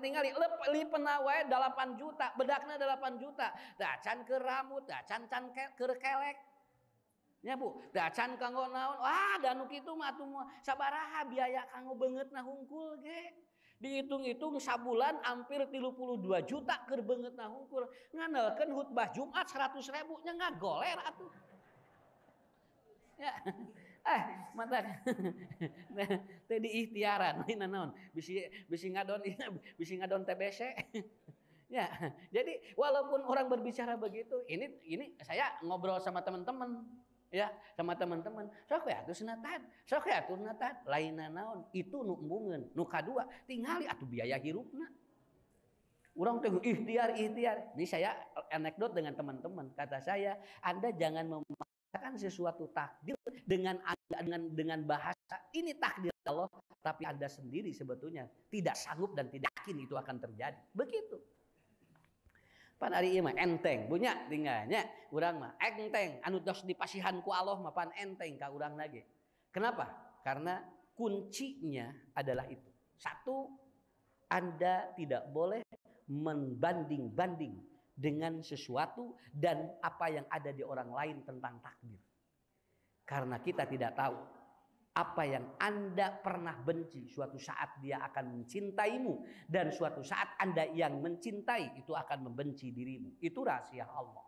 tingali lipena wae 8 juta. Bedakna 8 juta. Da can keur rambut, da can keur kelek. Ya Bu, da can kanggo naon? Wah, da nu kitu mah atuh sabaraha biaya kanggo beungeutna hungkul ge. Dihitung-hitung sabulan hampir 32 juta keur beungeutna hungkul. Ngandalkeun khutbah Jumat 100.000 nya ngagoler atuh. Ya. Mata teh diikhtiaran lain naon? Bisi ngadon TBC. Ya. Jadi walaupun orang berbicara begitu, ini saya ngobrol sama teman-teman. Ya, sama teman-teman. Sok we atuh sunatan, sok we atuh sunatan. Lainna naon? Itu nu embungeun. Nu kadua tingali atuh biaya hirupna. Urang teh ikhtiar. Ini saya anekdot dengan teman-teman. Kata saya, Anda jangan memaksakan sesuatu takdir dengan bahasa ini takdir Allah, tapi Anda sendiri sebetulnya tidak sanggup dan tidak yakin itu akan terjadi. Begitu. Pan ari ieu mah enteng punya tinggalnya urang mah enteng anu tos dipasihan ku Allah mah pan enteng ka urang lagi. Kenapa? Karena kuncinya adalah itu. Satu, Anda tidak boleh membanding-banding dengan sesuatu dan apa yang ada di orang lain tentang takdir. Karena kita tidak tahu Apa yang Anda pernah benci, suatu saat dia akan mencintaimu. Dan suatu saat Anda yang mencintai itu akan membenci dirimu. Itu rahasia Allah.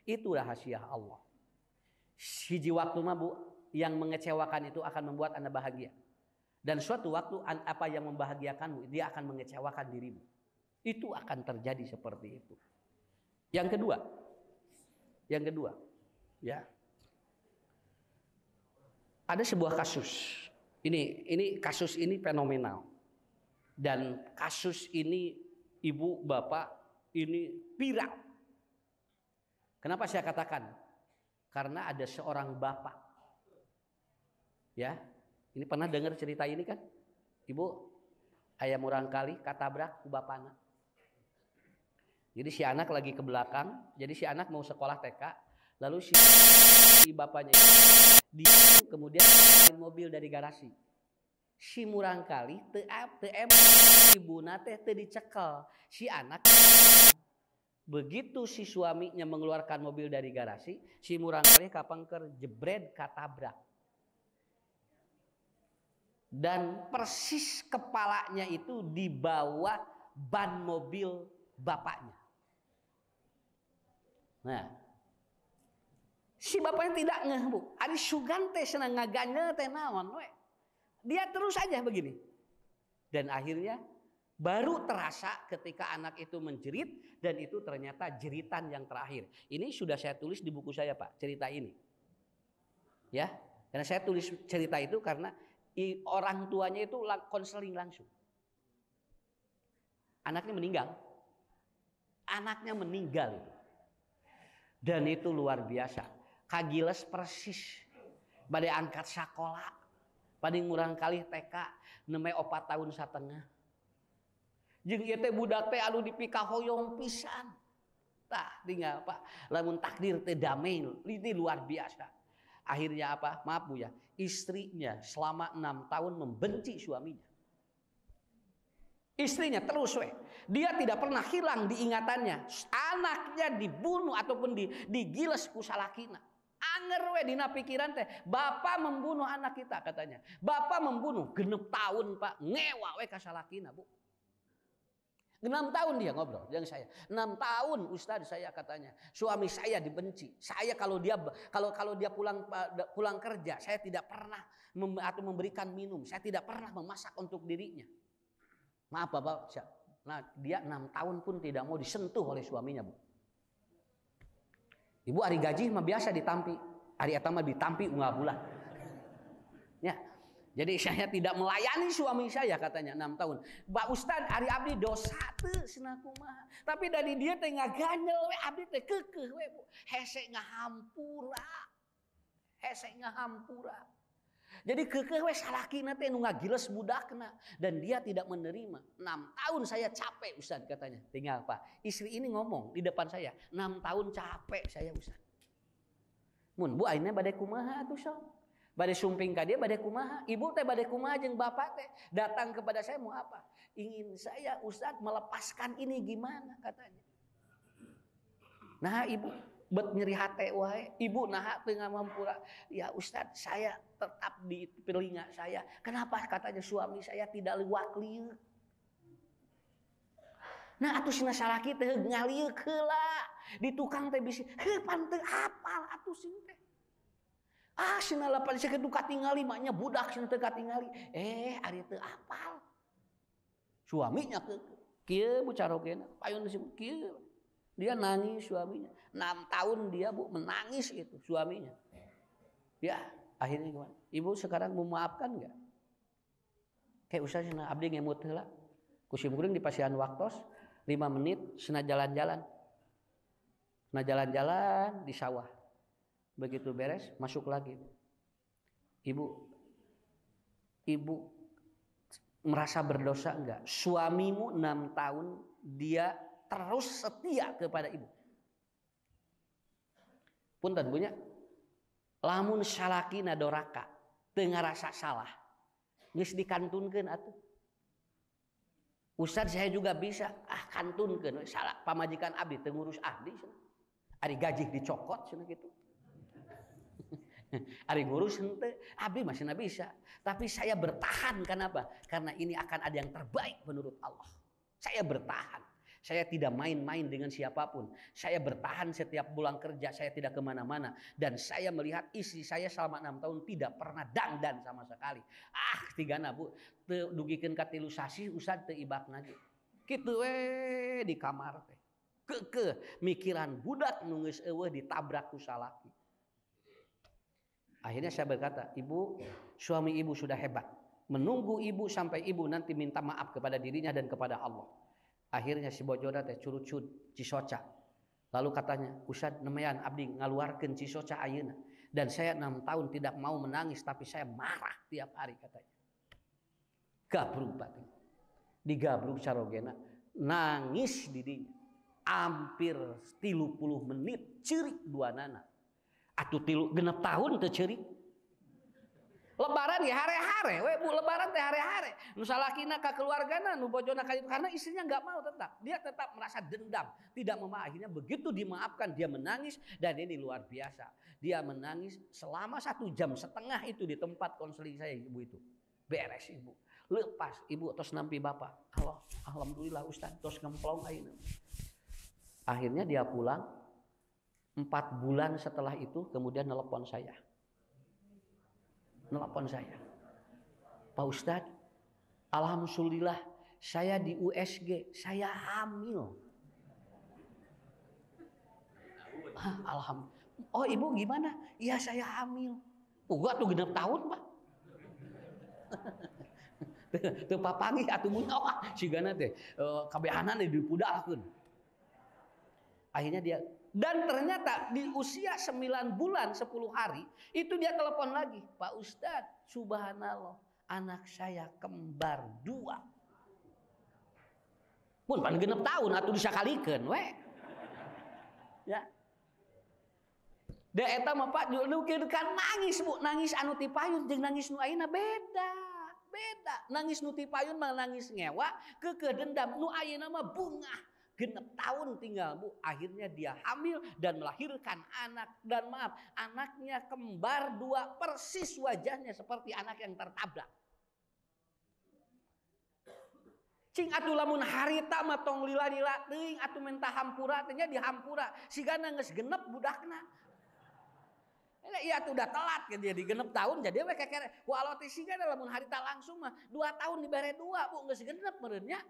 Itu rahasia Allah. Hiji waktu mah Bu, yang mengecewakan itu akan membuat Anda bahagia. Dan suatu waktu apa yang membahagiakanmu, dia akan mengecewakan dirimu. Itu akan terjadi seperti itu. Yang kedua, ya. Ada sebuah kasus. Ini kasus ini fenomenal. Dan kasus ini ibu, bapak, ini viral. Kenapa saya katakan? Karena ada seorang bapak. Ya, ini pernah dengar cerita ini kan? Ibu, ayam urang kali katabrak ku bapana. Jadi si anak lagi ke belakang, jadi si anak mau sekolah TK, lalu si bapaknya kemudian mobil dari garasi. Si murang kali teu ibuna teh teu dicekel. Si anak begitu si suaminya mengeluarkan mobil dari garasi, si murang kali kapangker jebret katabrak. Dan persis kepalanya itu di bawah ban mobil bapaknya. Nah, si bapaknya tidak ngeh Bu. Ari sugan teh senang ngaganya teh naon we. Dia terus saja begini. Dan akhirnya baru terasa ketika anak itu menjerit dan itu ternyata jeritan yang terakhir. Ini sudah saya tulis di buku saya Pak, cerita ini. Ya, karena saya tulis cerita itu karena orang tuanya itu konseling langsung. Anaknya meninggal. Anaknya meninggal itu. Dan itu luar biasa. Kagiles persis. Badai angkat sekolah. Badai ngurang kali TK. Nemai 4 tahun setengah. Jeung ieu teh budak teh anu dipika hoyong pisan. Tah tinggal Pak. Lamun takdir teh damai. Ini luar biasa. Akhirnya apa? Maaf Bu ya. Istrinya selama 6 tahun membenci suaminya. Istrinya terus we. Dia tidak pernah hilang diingatannya. Anaknya dibunuh ataupun digiles ku salakina. Anger we dina pikiran teh. Bapak membunuh anak kita katanya. Bapak membunuh 6 tahun Pak. Ngewa we ka salakina Bu. 6 tahun dia ngobrol dengan saya. 6 tahun Ustaz saya katanya. Suami saya dibenci. Saya kalau dia pulang kerja, saya tidak pernah atau memberikan minum. Saya tidak pernah memasak untuk dirinya. Maaf Bapak, nah dia 6 tahun pun tidak mau disentuh oleh suaminya Bu. Ibu hari gaji mah biasa ditampi, hari eta mah ditampi unggal bulan. Ya, jadi saya tidak melayani suami saya katanya 6 tahun. Mbak Ustad hari abdi dosa teu cenah kumaha. Tapi dari dia teh ngaganyel we abdi teh keukeuh we Bu. Hese ngahampura. Hese ngahampura. Jadi kekeh we salakina teh nu ngagiles budakna dan dia tidak menerima. 6 tahun saya capek Ustaz katanya. Tinggal Pak, istri ini ngomong di depan saya, 6 tahun capek saya Ustaz. Mun Bu ayeuna bade kumaha atuh sok? Bade sumping ka dia bade kumaha? Ibu teh bade kumaha jeung bapak teh datang kepada saya mau apa? Ingin saya Ustaz melepaskan ini gimana katanya. Nah Ibu bet nyeri hate wae, ibu naha teu ngamampura. Ya Ustaz, saya tetap di telinga saya. Kenapa katanya suami saya tidak liwat lieu? Nah atuh cenah salaki teh ngalieu heula. Di tukang teh bisi, heuh pan teu hafal atuh sing teh. Ah cenah lapan sakitu katingali maknya budak cenah teu katingali. Ari teu hafal. Suaminya kieu Bu carokena, payun kieu. Dia nangis suaminya. 6 tahun dia Bu menangis itu suaminya. Ya akhirnya gimana? Ibu sekarang memaafkan enggak? Kayak usah cenah abdi ngemut heula. Kusim kuring di pasian waktos 5 menit cenah jalan-jalan. Nah jalan-jalan di sawah. Begitu beres masuk lagi. Ibu merasa berdosa enggak? Suamimu 6 tahun dia terus setia kepada ibu. Punten punya lamun salakina doraka teu ngarasa salah geus dikantunkeun atuh. Ustaz saya juga bisa kantunkeun salah pamajikan abdi teu ngurus ahdi cenah. Ari gaji dicokot cenah kitu. Ari ngurus henteu, abdi masih bisa. Tapi saya bertahan, kenapa? Karena ini akan ada yang terbaik menurut Allah. Saya bertahan. Saya tidak main-main dengan siapapun. Saya bertahan setiap pulang kerja, saya tidak kemana-mana. Dan saya melihat istri saya selama 6 tahun tidak pernah dandan sama sekali. Tigana bu, dugikeun ka 3 sasi usad teu ibak lagi. Kitu we di kamar teh. Keukeuh mikiran budak nu geus eueuh ditabrak ku salaki. Akhirnya saya berkata, ibu, suami ibu sudah hebat. Menunggu ibu sampai ibu nanti minta maaf kepada dirinya dan kepada Allah. Akhirnya si bojoda teh curucud cisoca. Lalu katanya, Ustad nemean abdi ngaluarkeun cisoca ayeuna. Dan saya 6 tahun tidak mau menangis, tapi saya marah tiap hari katanya. Gabruk batin. Digabruk carogena. Nangis di dinya. Hampir 30 menit ceurik duanana. Atuh 6 tahun teu ceurik. Lebaran ya hare-hare, we bu lebaran teh hare-hare. Nu salakina ka keluargana, nu bojona ka itu karena istrinya enggak mau tetap. Dia tetap merasa dendam, tidak mau. Akhirnya begitu dimaafkan dia menangis dan ini luar biasa. Dia menangis selama 1,5 jam itu di tempat konseling saya ibu itu. Beres ibu. Lepas ibu tos nampi bapak. Allah, alhamdulillah Ustaz tos ngemplong ayeuna. Akhirnya dia pulang 4 bulan setelah itu kemudian nelpon saya. Pak Ustadz, alhamdulillah saya di USG, saya hamil. Alhamdulillah. Oh ibu gimana? Iya saya hamil. Gua tuh 6 tahun pak. Tuh papangi atuh munawah sigana teh kabehanan dipudalkeun. Akhirnya dia, dan ternyata di usia 9 bulan 10 hari itu dia telepon lagi, Pak Ustadz, subhanallah, anak saya kembar 2. Pun pan 6 tahun atuh disakalikeun we. Ya. Da eta mah Pak nukeun kan nangis Bu, nangis anu ti payun jeung nangis nu ayeuna beda. Nangis nu ti payun mah nangis ngewa, keukeuh dendam, nu ayeuna mah bungah. 6 tahun tinggal Bu, akhirnya dia hamil dan melahirkan anak, dan maaf, anaknya kembar 2 persis wajahnya seperti anak yang tertabrak. Cing atuh lamun harita mah tong lila-lila teuing atuh menta hampura teh nya dihampura sigana geus genep budakna. Iya tuh udah telat kan dia di 6 tahun jadi we kekere ku aloti sigana lamun harita langsung mah 2 tahun dibere 2 Bu geus genep meureun nya.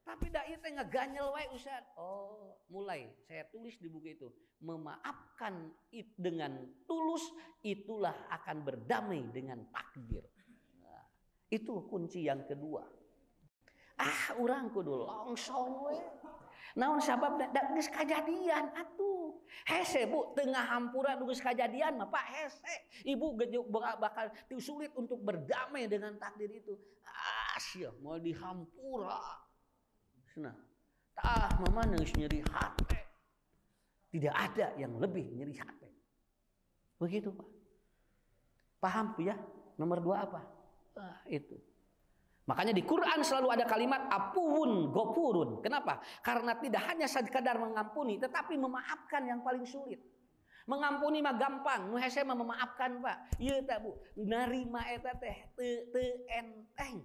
Tapi da ieu teh ngaganyel wae Ustaz. Oh, mulai saya tulis di buku itu, memaafkan dengan tulus itulah akan berdamai dengan takdir. Nah, itu kunci yang kedua. Urang kudu longsong we. Naon sabab da geus kajadian atuh. Hese Bu, tengah hampura geus kajadian mah Pak hese. Ibu bakal sulit untuk berdamai dengan takdir itu. Sia mau dihampura. Nah, mama nangis nyeri hati. Tidak ada yang lebih nyeri hati. Begitu Pak. Paham ya? Nomor 2 apa? Itu. Makanya di Quran selalu ada kalimat apuun gopurun. Kenapa? Karena tidak hanya sekadar mengampuni, tetapi memaafkan yang paling sulit. Mengampuni mah gampang, nu hese mah memaafkan Pak. Ieu teh Bu, narima eta teh teu enteng.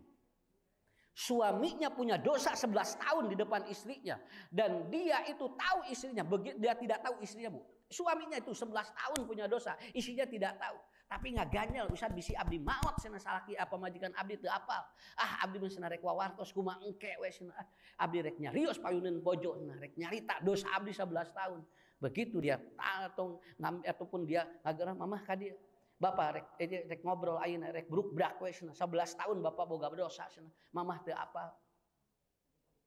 Suaminya punya dosa 11 tahun di depan istrinya. Dan dia itu tahu istrinya. Dia tidak tahu istrinya Bu. Suaminya itu 11 tahun punya dosa. Istrinya tidak tahu. Tapi ngaganyel. Ustaz bisi abdi maot sana salaki apa majikan abdi teu apal. Abdi mah cenah rek wawartos kumaha engke we cenah. Abdi rek nyarios payuneun bojo rek nyarita dosa abdi 11 tahun. Begitu dia ataupun dia ngagara mamah ka dieu. Bapak rek ngobrol ayeuna rek bruk-brak we cenah 11 tahun bapak boga dosa cenah. Mamah teu apa.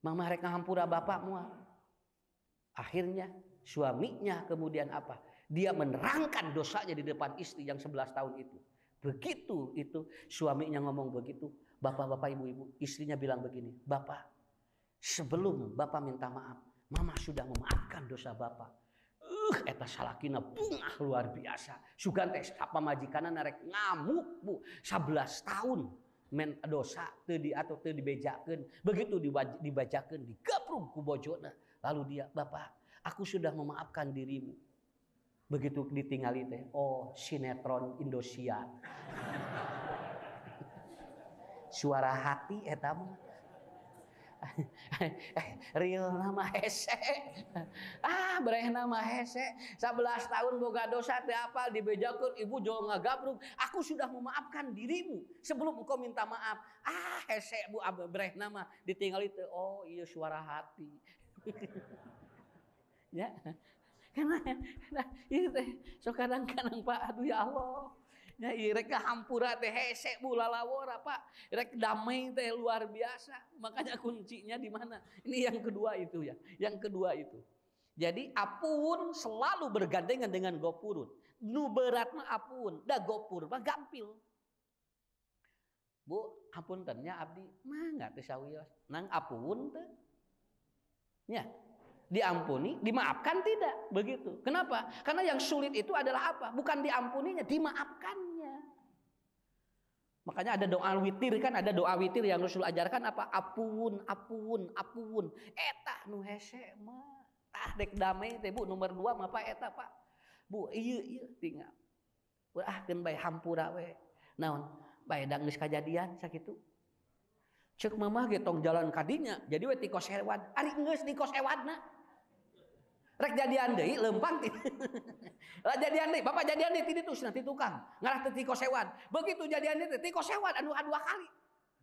Mamah rek ngahampura bapak moal. Akhirnya suaminya kemudian apa? Dia menerangkan dosanya di depan istri yang 11 tahun itu. Begitu itu suaminya ngomong begitu, bapak-bapak ibu-ibu, istrinya bilang begini, "Bapak, sebelum bapak minta maaf, mama sudah memaafkan dosa bapak." Eta salakina bungah luar biasa. Sugan teh apa majikanana rek ngamuk Bu, 11 tahun men dosa teu dibejakeun. Begitu dibajakeun digaprug ku bojona. Lalu dia, "Bapak, aku sudah memaafkan dirimu. Begitu ditinggali teh, oh sinetron Indosiar. Suara hati eta mah. Real nama hese. Bereh nama hese. 11 tahun boga dosa teh apal dibejakeun ibu jol ngagabruk. Aku sudah memaafkan dirimu sebelum engkau minta maaf. Hese bu bereh nama ditinggali teh, oh iya suara hati. Ya. Karena itu teh so kadang-kadang Pak, aduh ya Allah. Ya rek hampura teh hese bu lalawora Pak. Rek damai teh luar biasa. Makanya kuncinya di mana? Ini yang kedua itu ya. Yang kedua itu. Jadi apun selalu bergandengan dengan gopurun. Nu berat mah apun, da gopur mah gampil. Bu, apuntennya abdi mah enggak teh sawios. Nang apun teh. Ya. Diampuni, dimaafkan tidak, begitu. Kenapa? Karena yang sulit itu adalah apa? Bukan diampuninya, dimaafkannya. Makanya ada doa witir kan, ada doa witir yang Rasul ajarkan apa? Apun, apun, apun. Eta nu hese mah. Dek damai teh Bu, nomor 2 mah Pak eta Pak. Bu, ieu tinggal. Keun bae hampura we. Naon? Bae da geus kajadian sakitu. Ceuk mamah ge tong jalan kadinya. Jadi we ti kos hewan. Ari geus di kos hewanna. Rek jadian deui lempang ti. Lah jadian deui, bapak jadian deui ti ditu cenah ti tukang. Ngarah teh ti kos hewan. Begitu jadian deui ti kos hewan anu 2 kali.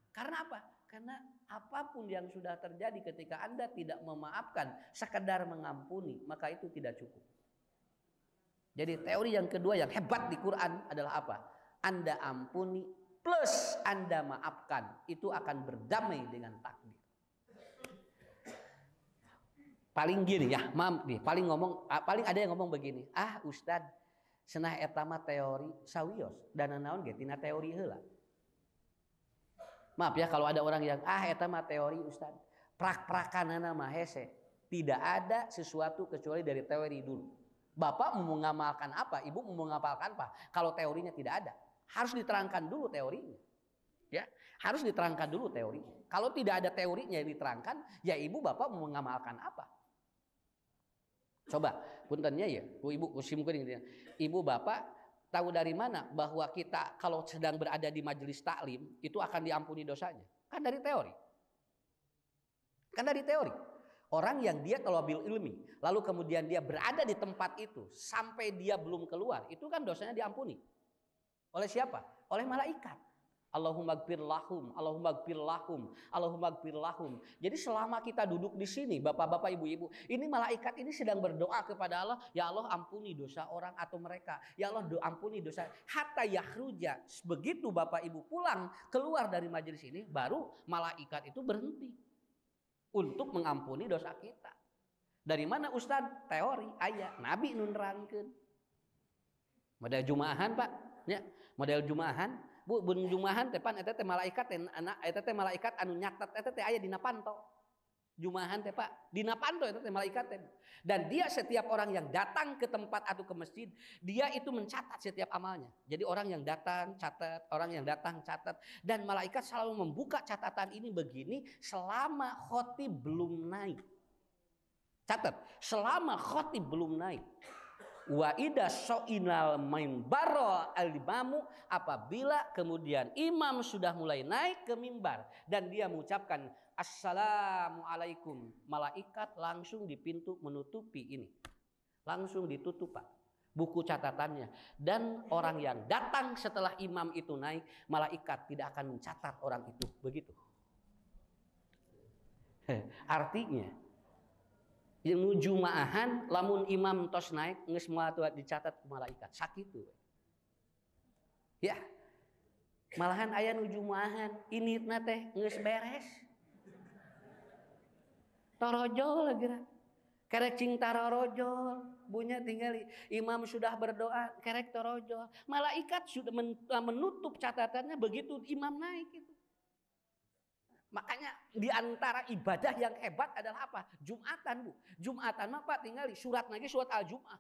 Karena apa? Karena apapun yang sudah terjadi ketika Anda tidak memaafkan, sekedar mengampuni, maka itu tidak cukup. Jadi teori yang kedua yang hebat di Quran adalah apa? Anda ampuni plus Anda maafkan, itu akan berdamai dengan takdir. Paling gini ya, nih, paling ada yang ngomong begini, Ustad, cenah eta mah teori sawios dan naon ge tina teori heula. Maaf ya kalau ada orang yang eta mah teori Ustad. Prak-prakanana mah hese. Tidak ada sesuatu kecuali dari teori dulu. Bapak mau mengamalkan apa, Ibu mau mengamalkan apa? Kalau teorinya tidak ada, harus diterangkan dulu teorinya. Ya, harus diterangkan dulu teorinya. Kalau tidak ada teorinya yang diterangkan, ya Ibu Bapak mau mengamalkan apa? Coba, puntennya ya, Ibu Ibu Bapak tahu dari mana bahwa kita kalau sedang berada di majelis taklim itu akan diampuni dosanya? Kan dari teori. Kan dari teori. Orang yang dia talabil ilmi, lalu kemudian dia berada di tempat itu sampai dia belum keluar, itu kan dosanya diampuni. Oleh siapa? Oleh malaikat. Allahumma gfir lahum, Allahumma gfir lahum, Allahumma gfir lahum. Jadi selama kita duduk di sini, bapak-bapak, ibu-ibu, ini malaikat ini sedang berdoa kepada Allah, ya Allah ampuni dosa orang atau mereka. Ya Allah ampuni dosa. Hatta yahruja, begitu bapak ibu pulang keluar dari majelis ini, baru malaikat itu berhenti untuk mengampuni dosa kita. Dari mana Ustadz? Teori, ayat, Nabi nunrangkeun. Model jumaahan Pak, ya, model jumaahan. Bu, bun jumahan teh pan eta teh malaikat teh anak eta teh malaikat anu nyatet eta teh aya dina panto. Jumahan teh Pak, dina panto eta teh malaikat teh. Dan dia setiap orang yang datang ke tempat atau ke masjid, dia itu mencatat setiap amalnya. Jadi orang yang datang catat, orang yang datang catat, dan malaikat selalu membuka catatan ini begini selama khotib belum naik. Catat, selama khotib belum naik. Wa idza so'inal minbar al-imamu, apabila kemudian imam sudah mulai naik ke mimbar dan dia mengucapkan assalamualaikum, malaikat langsung di pintu menutupi ini, langsung ditutup Pak buku catatannya. Dan orang yang datang setelah imam itu naik, malaikat tidak akan mencatat orang itu. Begitu. Artinya yang jumaahan lamun imam tos naik geus moal dicatat ku malaikat sakitu. Ya. Malahan aya nu jumaahan initna teh geus beres. Torojol geura. Kerek cing tarorojol, bunya tinggal imam sudah berdoa, kerek torojol. Malaikat sudah menutup catatannya begitu imam naik itu. Makanya di antara ibadah yang hebat adalah apa? Jumatan Bu. Jumatan mah Pak tinggal surat lagi surat Al-Jum'ah.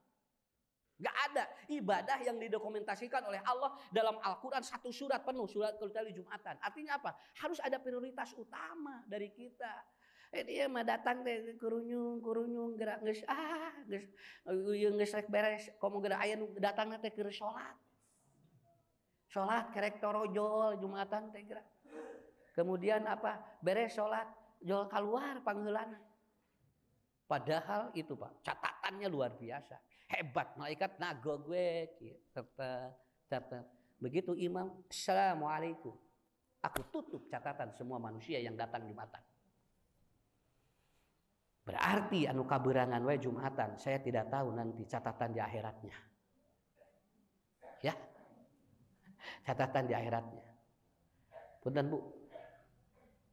Gak ada ibadah yang didokumentasikan oleh Allah dalam Al-Quran satu surat penuh, surat kecuali Jumatan. Artinya apa? Harus ada prioritas utama dari kita. Dia mah datang teh kurunyung gerak geus geus rek beres komo geura aya nu datang teh keur salat. Salat kerek torojol Jumatan teh geura. Kemudian apa? Beres salat jol keluar pangheulana. Padahal itu Pak, catatannya luar biasa. Hebat malaikat nagogwek catat. Begitu imam, assalamualaikum. Aku tutup catatan semua manusia yang datang Jumatan. Berarti anu kaberangan wae Jumatan, saya tidak tahu nanti catatan di akhiratnya. Ya. Catatan di akhiratnya. Punten Bu.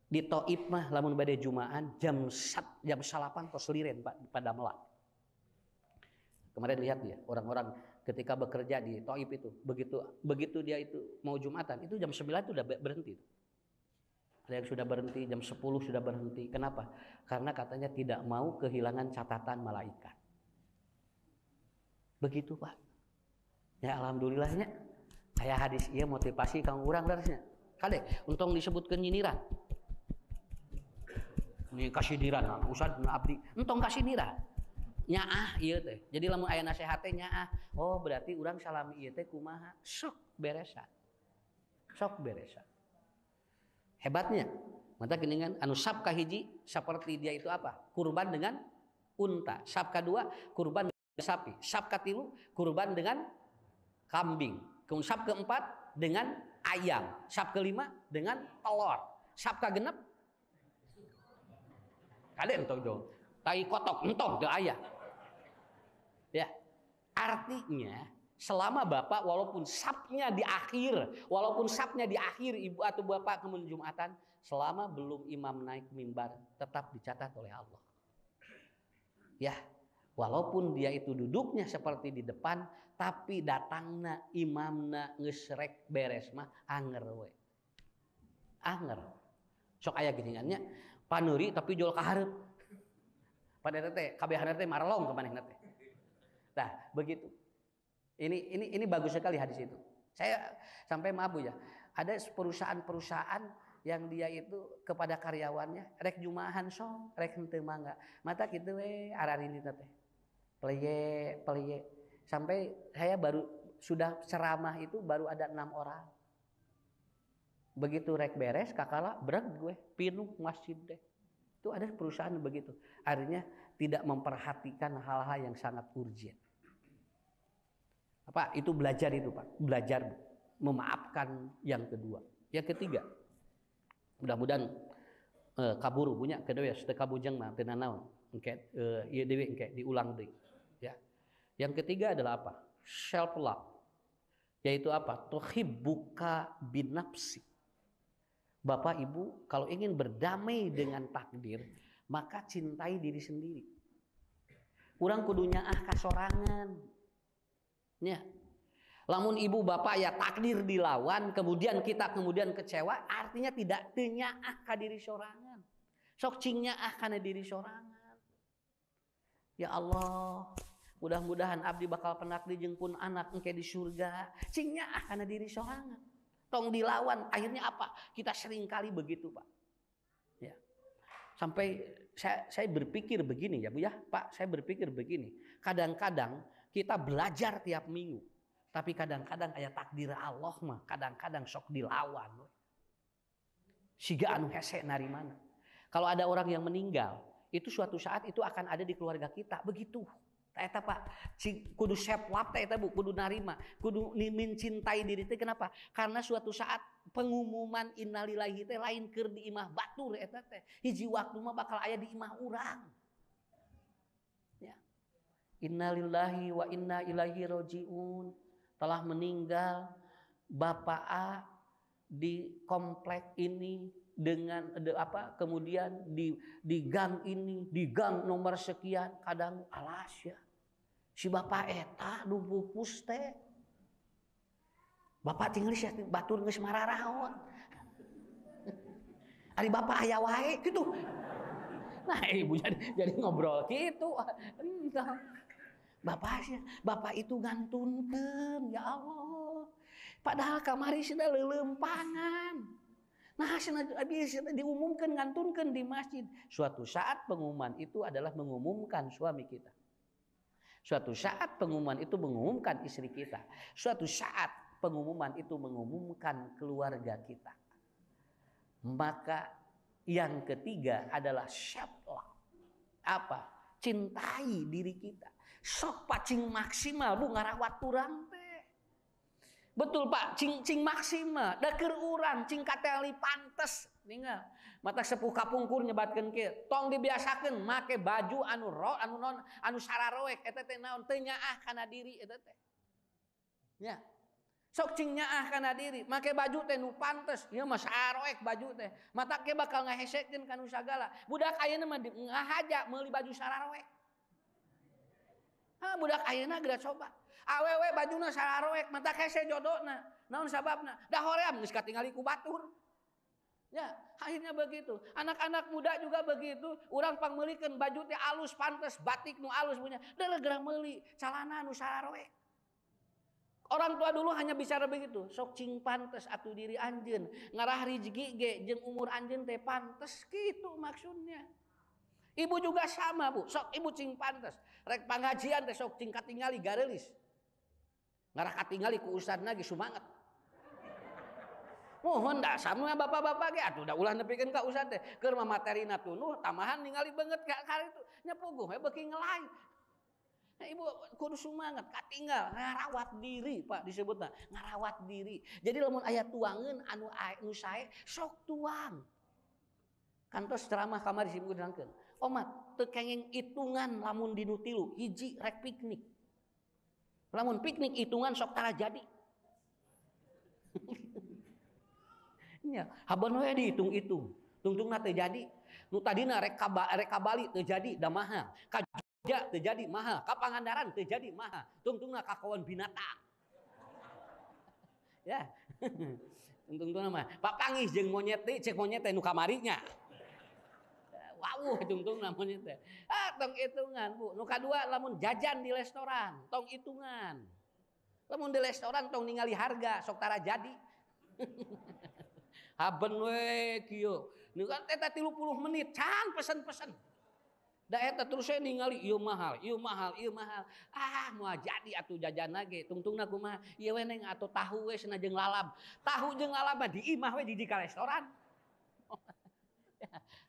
Di Taif mah lamun bade Jumaan jam 8 tos liren Pak pada melak. Kemarin lihat dia, orang-orang ketika bekerja di Taif itu, begitu dia itu mau Jumatan, itu jam 9 itu udah berhenti. Ada yang sudah berhenti, jam 10 sudah berhenti. Kenapa? Karena katanya tidak mau kehilangan catatan malaikat. Begitu Pak. Ya alhamdulillahnya. Kayak hadis ieu motivasi kang urang darsnya. Kade untung disebutkeun nyindiran. Ini kasih diran, Ustaz abdi. Entong kasih diran. Nyaah ieu teh. Jadi lamun aya nasihat teh nyaah. Oh berarti urang salami ieu teh kumaha? Sok beresan. Sok beresan. Hebatnya, mata geningan anu sab kahiji seperti dia itu apa? Kurban dengan unta. Sab kedua kurban dengan sapi. Sab ketilu kurban dengan kambing. Kemudian sab keempat dengan ayam. Sab kelima dengan telur. Sab kagenep kade entong dong. Tai kotok entong teu aya. Ya. Artinya selama Bapak walaupun sabnya di akhir ibu atau Bapak kemudian Jumatan, selama belum imam naik mimbar tetap dicatat oleh Allah. Ya, walaupun dia itu duduknya seperti di depan, tapi datangna imamna geus rek beres mah anger we. Anger. Sok aya geuningannya paneuri tapi jol ka hareup. Pada teh kabehana teh marelong ka manehna teh. Nah, begitu. Ini bagus sekali hadis itu. Saya sampai maaf Bu ya, ada perusahaan-perusahaan yang dia itu kepada karyawannya rek Jumaahan sok, rek henteu mangga. Mata kitu we ararinina teh. Pelye. Sampai saya baru sudah ceramah itu baru ada 6 orang. Begitu rek beres kakala berang gue pinuh masjid deh. Itu ada perusahaan begitu. Artinya tidak memperhatikan hal-hal yang sangat urgent. Apa itu belajar itu Pak, belajar memaafkan yang kedua. Yang ketiga, mudah-mudahan kaburu punya kedua teu kabujang mah teu nanaon engke ieu deui engke diulang deui ya. Yang ketiga adalah apa? Self love. Yaitu apa? Tuhibbuka binafsi. Bapak Ibu kalau ingin berdamai dengan takdir, maka cintai diri sendiri. Urang kudu nyaah kasorangan. Ya. Lamun ibu bapak ya takdir dilawan, kemudian kita kecewa, artinya tidak tenyaah ka diri sorangan. Sok cing nyaah kana diri sorangan. Ya Allah, mudah-mudahan abdi bakal penakdir jeung pun anak engke di surga. Cing nyaah kana diri sorangan. Tong dilawan, akhirnya apa? Kita sering kali begitu, Pak. Ya. Sampai saya berpikir begini ya Bu ya, Pak, saya berpikir begini. Kadang-kadang kita belajar tiap minggu, tapi kadang-kadang aya takdir Allah mah kadang-kadang sok dilawan. Siga anu hese narimana. Kalau ada orang yang meninggal, itu suatu saat itu akan ada di keluarga kita, begitu. Eta Pak, kudu seplap eta Bu, kudu narima, kudu mencintai diri teh kenapa? Karena suatu saat pengumuman innalillahi teh lain keur di imah batur eta teh. Hiji waktu mah bakal aya di imah urang. Innalillahi wa inna ilaihi rajiun. Telah meninggal Bapak A di komplek ini dengan kemudian di gang ini, di gang nomor sekian, kadang alas ya. Si Bapak eta nu pupus teh. Bapak tinggal sia batur geus mararaon. Ari Bapak aya wae gitu. Nah, ibu jadi ngobrol gitu. Bapak itu ngantunkeun ya Allah. Padahal kamari sudah leuleumpangan. Nah, bisa diumumkan, ngantunkan di masjid. Suatu saat pengumuman itu adalah mengumumkan suami kita. Suatu saat pengumuman itu mengumumkan istri kita. Suatu saat pengumuman itu mengumumkan keluarga kita. Maka yang ketiga adalah self-love. Apa? Cintai diri kita. Sok pacing maksimal bu ngarawat urang teh. Betul Pak, cing maksimal, da keur urang cing kateli pantes ninggal. Mata sepuh kapungkur nyebatkeun kieu, tong dibiasakeun make baju anu sararoek eta teh naon teu nyaah kana diri eta teh. Nya. Sok cing nyaah kana diri, make baju teh nu pantes, ieu mah sararoek baju teh. Mata ke bakal ngahesekeun kana sagala. Budak ayeuna mah ngahaja meuli baju sararoek. Ha budak ayeuna geura coba. Awewe bajuna sararoek, mata kese jodona. Naon sababna? Da hoream geus katingali ku batur. Ya, akhirnya begitu. Anak-anak muda juga begitu. Urang pang meulikeun baju teh alus pantes, batik nu alus punya. Da geura meuli calana nu sararoek. Orang tua dulu hanya bicara begitu, sok cing pantes atuh diri anjeun, ngarah rezeki ge jeung umur anjeun teh pantes kitu maksudnya. Ibu juga sama bu, sok ibu cing pantes, rek pangajian teh sok cing katingali gareulis. Ngarah katingali ku ustadna ge sumanget. Mohon dah sama bapak-bapak ge atuh da ulah nepikeun ka ustad teh keur materina tunuh tamahan ningali beungeut ka itu nya puguh we beuki ngelai. Nah, ibu kudu sumanget katinggal ngarawat diri Pak disebutna ngarawat diri. Jadi lamun aya tuangeun anu sae sok tuang. Kantos ceramah kamari simku dirangkeun. Omat teu kenging itungan lamun dinu tilu hiji rek piknik. Lamun piknik hitungan sok tara jadi. Nya, haban we dihitung-hitung. Tungtungna teu jadi. Nu tadina rek kabali teu jadi da mahal. Ka Jogja teu jadi mahal. Ka Pangandaran teu jadi mahal. Tungtungna ka kawan binatang. Ya. Tungtungna mah papangis jeung monyet teh cek monyet teh nu kamari nya. Wawuh tungtungna monyet teh. Tong hitungan Bu. Nu kadua lamun jajan di restoran, tong hitungan. Lamun di restoran tong ningali harga sok tara jadi. Haben we kieu. Nu kan eta 30 menit can pesen-pesen. Da eta terus saya ningali ieu mahal, ieu mahal, ieu mahal. Moal jadi atuh jajanna ge. Tungtungna kumaha? Ieu we neng atuh tahu we cenah jeung lalab. Tahu jeung lalab mah di imah we di ka restoran.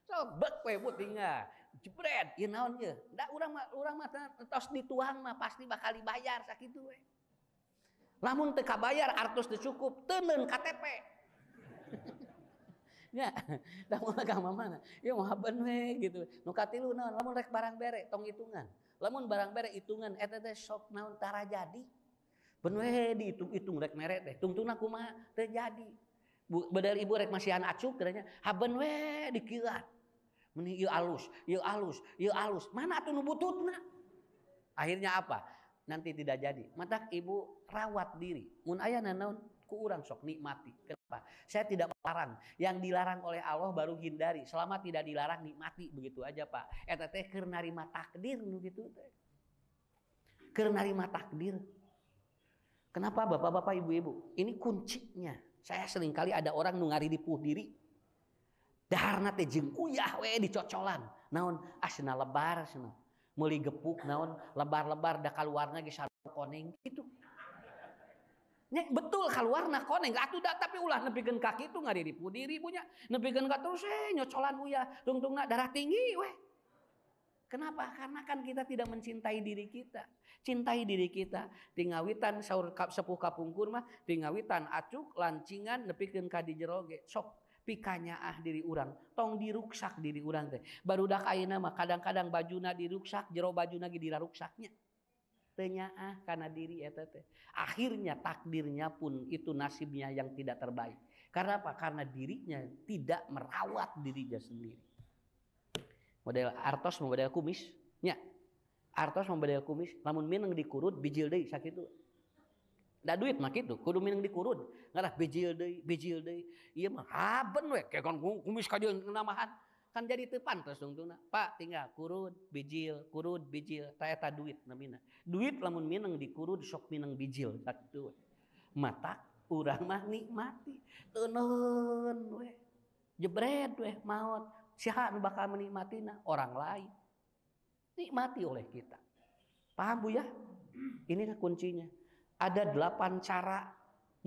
So bek we Bu tinggal. Jebret, ieu naon ieu? Da urang mah tos dituang mah pasti bakal dibayar sakitu we. Lamun teu kabayar artos teu cukup, teu neun KTP. Ya, da mun ka mamana, ieu mah haben we gitu. Nu katilu naon? Lamun rek barang bere tong hitungan. Lamun barang bere hitungan eta teh sok naon tara jadi. Ben we dihitung-hitung rek mere teh. Tungtungna kumaha? Teu jadi. Badal ibu rek masihan acuk katanya, haben we dikilat. Meni ieu alus, ieu alus, ieu alus. Mana atuh nu bututna? Akhirnya apa? Nanti tidak jadi. Mata ibu rawat diri. Mun aya naon ku urang sok nikmati. Kenapa? Saya tidak melarang. Yang dilarang oleh Allah baru hindari. Selama tidak dilarang nikmati begitu aja Pak. Eta teh keur narima takdir nu kitu teh. Keur narima takdir. Kenapa Bapak-bapak Ibu-ibu? Ini kuncinya. Saya seringkali ada orang nu ngaridipuh diri. Daharna teh jeung uyah we dicocolan. Naon asna lebar cenah. Meuli gepuk naon lebar-lebar da kaluarna ge sarua koneng kitu. Nya betul kaluarna koneng atuh da tapi ulah nepikeun ka kitu ngaridipuh diri punya. Nepikeun ka terus nyocolan uyah tungtungna darah tinggi we. Kenapa? Karena kan kita tidak mencintai diri kita. Cintai diri kita. Tingawitan saur sepuh kapungkur mah tingawitan acuk lancingan nepikeun ka di jero ge sok pikanyaah diri urang, tong diruksak diri urang teh. Barudak ayeuna mah kadang-kadang bajuna diruksak, jero bajuna ge diraruksaknya. Teu nyaah kana diri eta teh. Akhirnya takdirnya pun itu nasibnya yang tidak terbaik. Karena apa? Karena dirinya tidak merawat dirinya sendiri. Model artos model kumis, nya. Artos model kumis, lamun mineng dikurut bijil deui sakitu. Da duit mah kitu, kudu mineng dikurut. Ngarah bijil deui. Ieu mah haben we, kegon kumis ka dieu namahan. Kan jadi teu pantes tungtungna. Pak tinggal kurut, bijil, ta eta duit namina. Duit lamun mineng dikurut sok mineng bijil sakitu we. Mata urang mah nikmati, teu neun we. Jebret weh maut. Siapa nu bakal menikmatina? Orang lain. Nikmati oleh kita. Paham Bu ya? Inilah kuncinya. Ada 8 cara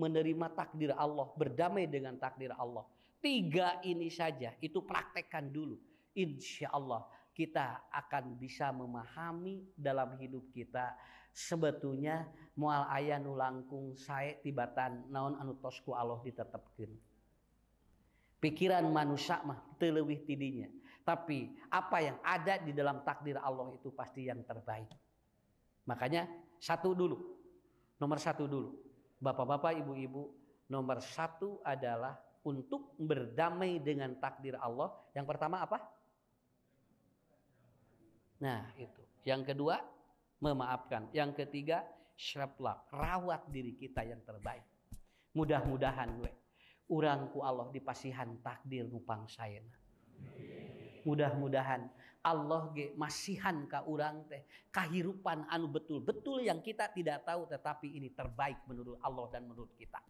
menerima takdir Allah, berdamai dengan takdir Allah. 3 ini saja, itu praktekkan dulu. Insya Allah kita akan bisa memahami dalam hidup kita. Sebetulnya moal aya nu langkung sae tibatan naon anu tos ku Allah ditetepkeun. Pikiran manusia mah teu leuwih tidinya. Tapi apa yang ada di dalam takdir Allah itu pasti yang terbaik. Makanya nomor satu dulu. Bapak-bapak, ibu-ibu, nomor 1 adalah untuk berdamai dengan takdir Allah. Yang pertama apa? Nah itu. Yang kedua, memaafkan. Yang ketiga, syaraflah, rawat diri kita yang terbaik. Mudah-mudahan urang ku Allah dipasihan takdir nupang saena. Mudah-mudahan Allah ge masihan ka urang teh kahirupan anu betul-betul yang kita tidak tahu, tetapi ini terbaik menurut Allah dan menurut kita.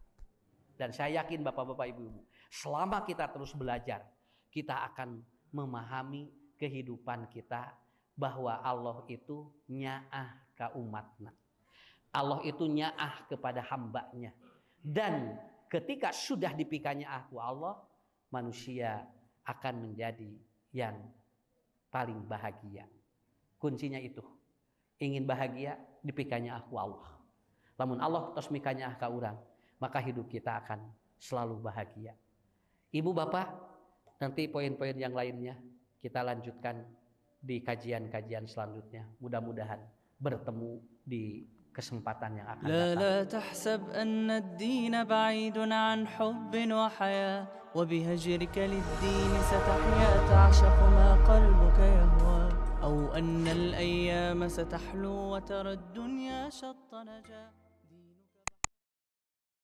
Dan saya yakin Bapak-bapak, Ibu-ibu, selama kita terus belajar, kita akan memahami kehidupan kita bahwa Allah itu nyaah ka umatna. Allah itu nyaah kepada hambanya. Dan ketika sudah dipikanya aku Allah, manusia akan menjadi yang paling bahagia. Kuncinya itu. Ingin bahagia, dipikanya aku Allah. Lamun Allah tos mikanya ka urang, maka hidup kita akan selalu bahagia. Ibu bapak, nanti poin-poin yang lainnya kita lanjutkan di kajian-kajian selanjutnya. Mudah-mudahan bertemu di kesempatan yang akan datang. لا تحسب أن الدين بعيد عن حب وحياة وبهجرك للدين ستحيا تعشق ما قلبك يهوى أو أن الأيام ستحلو وترى الدنيا شط نجاة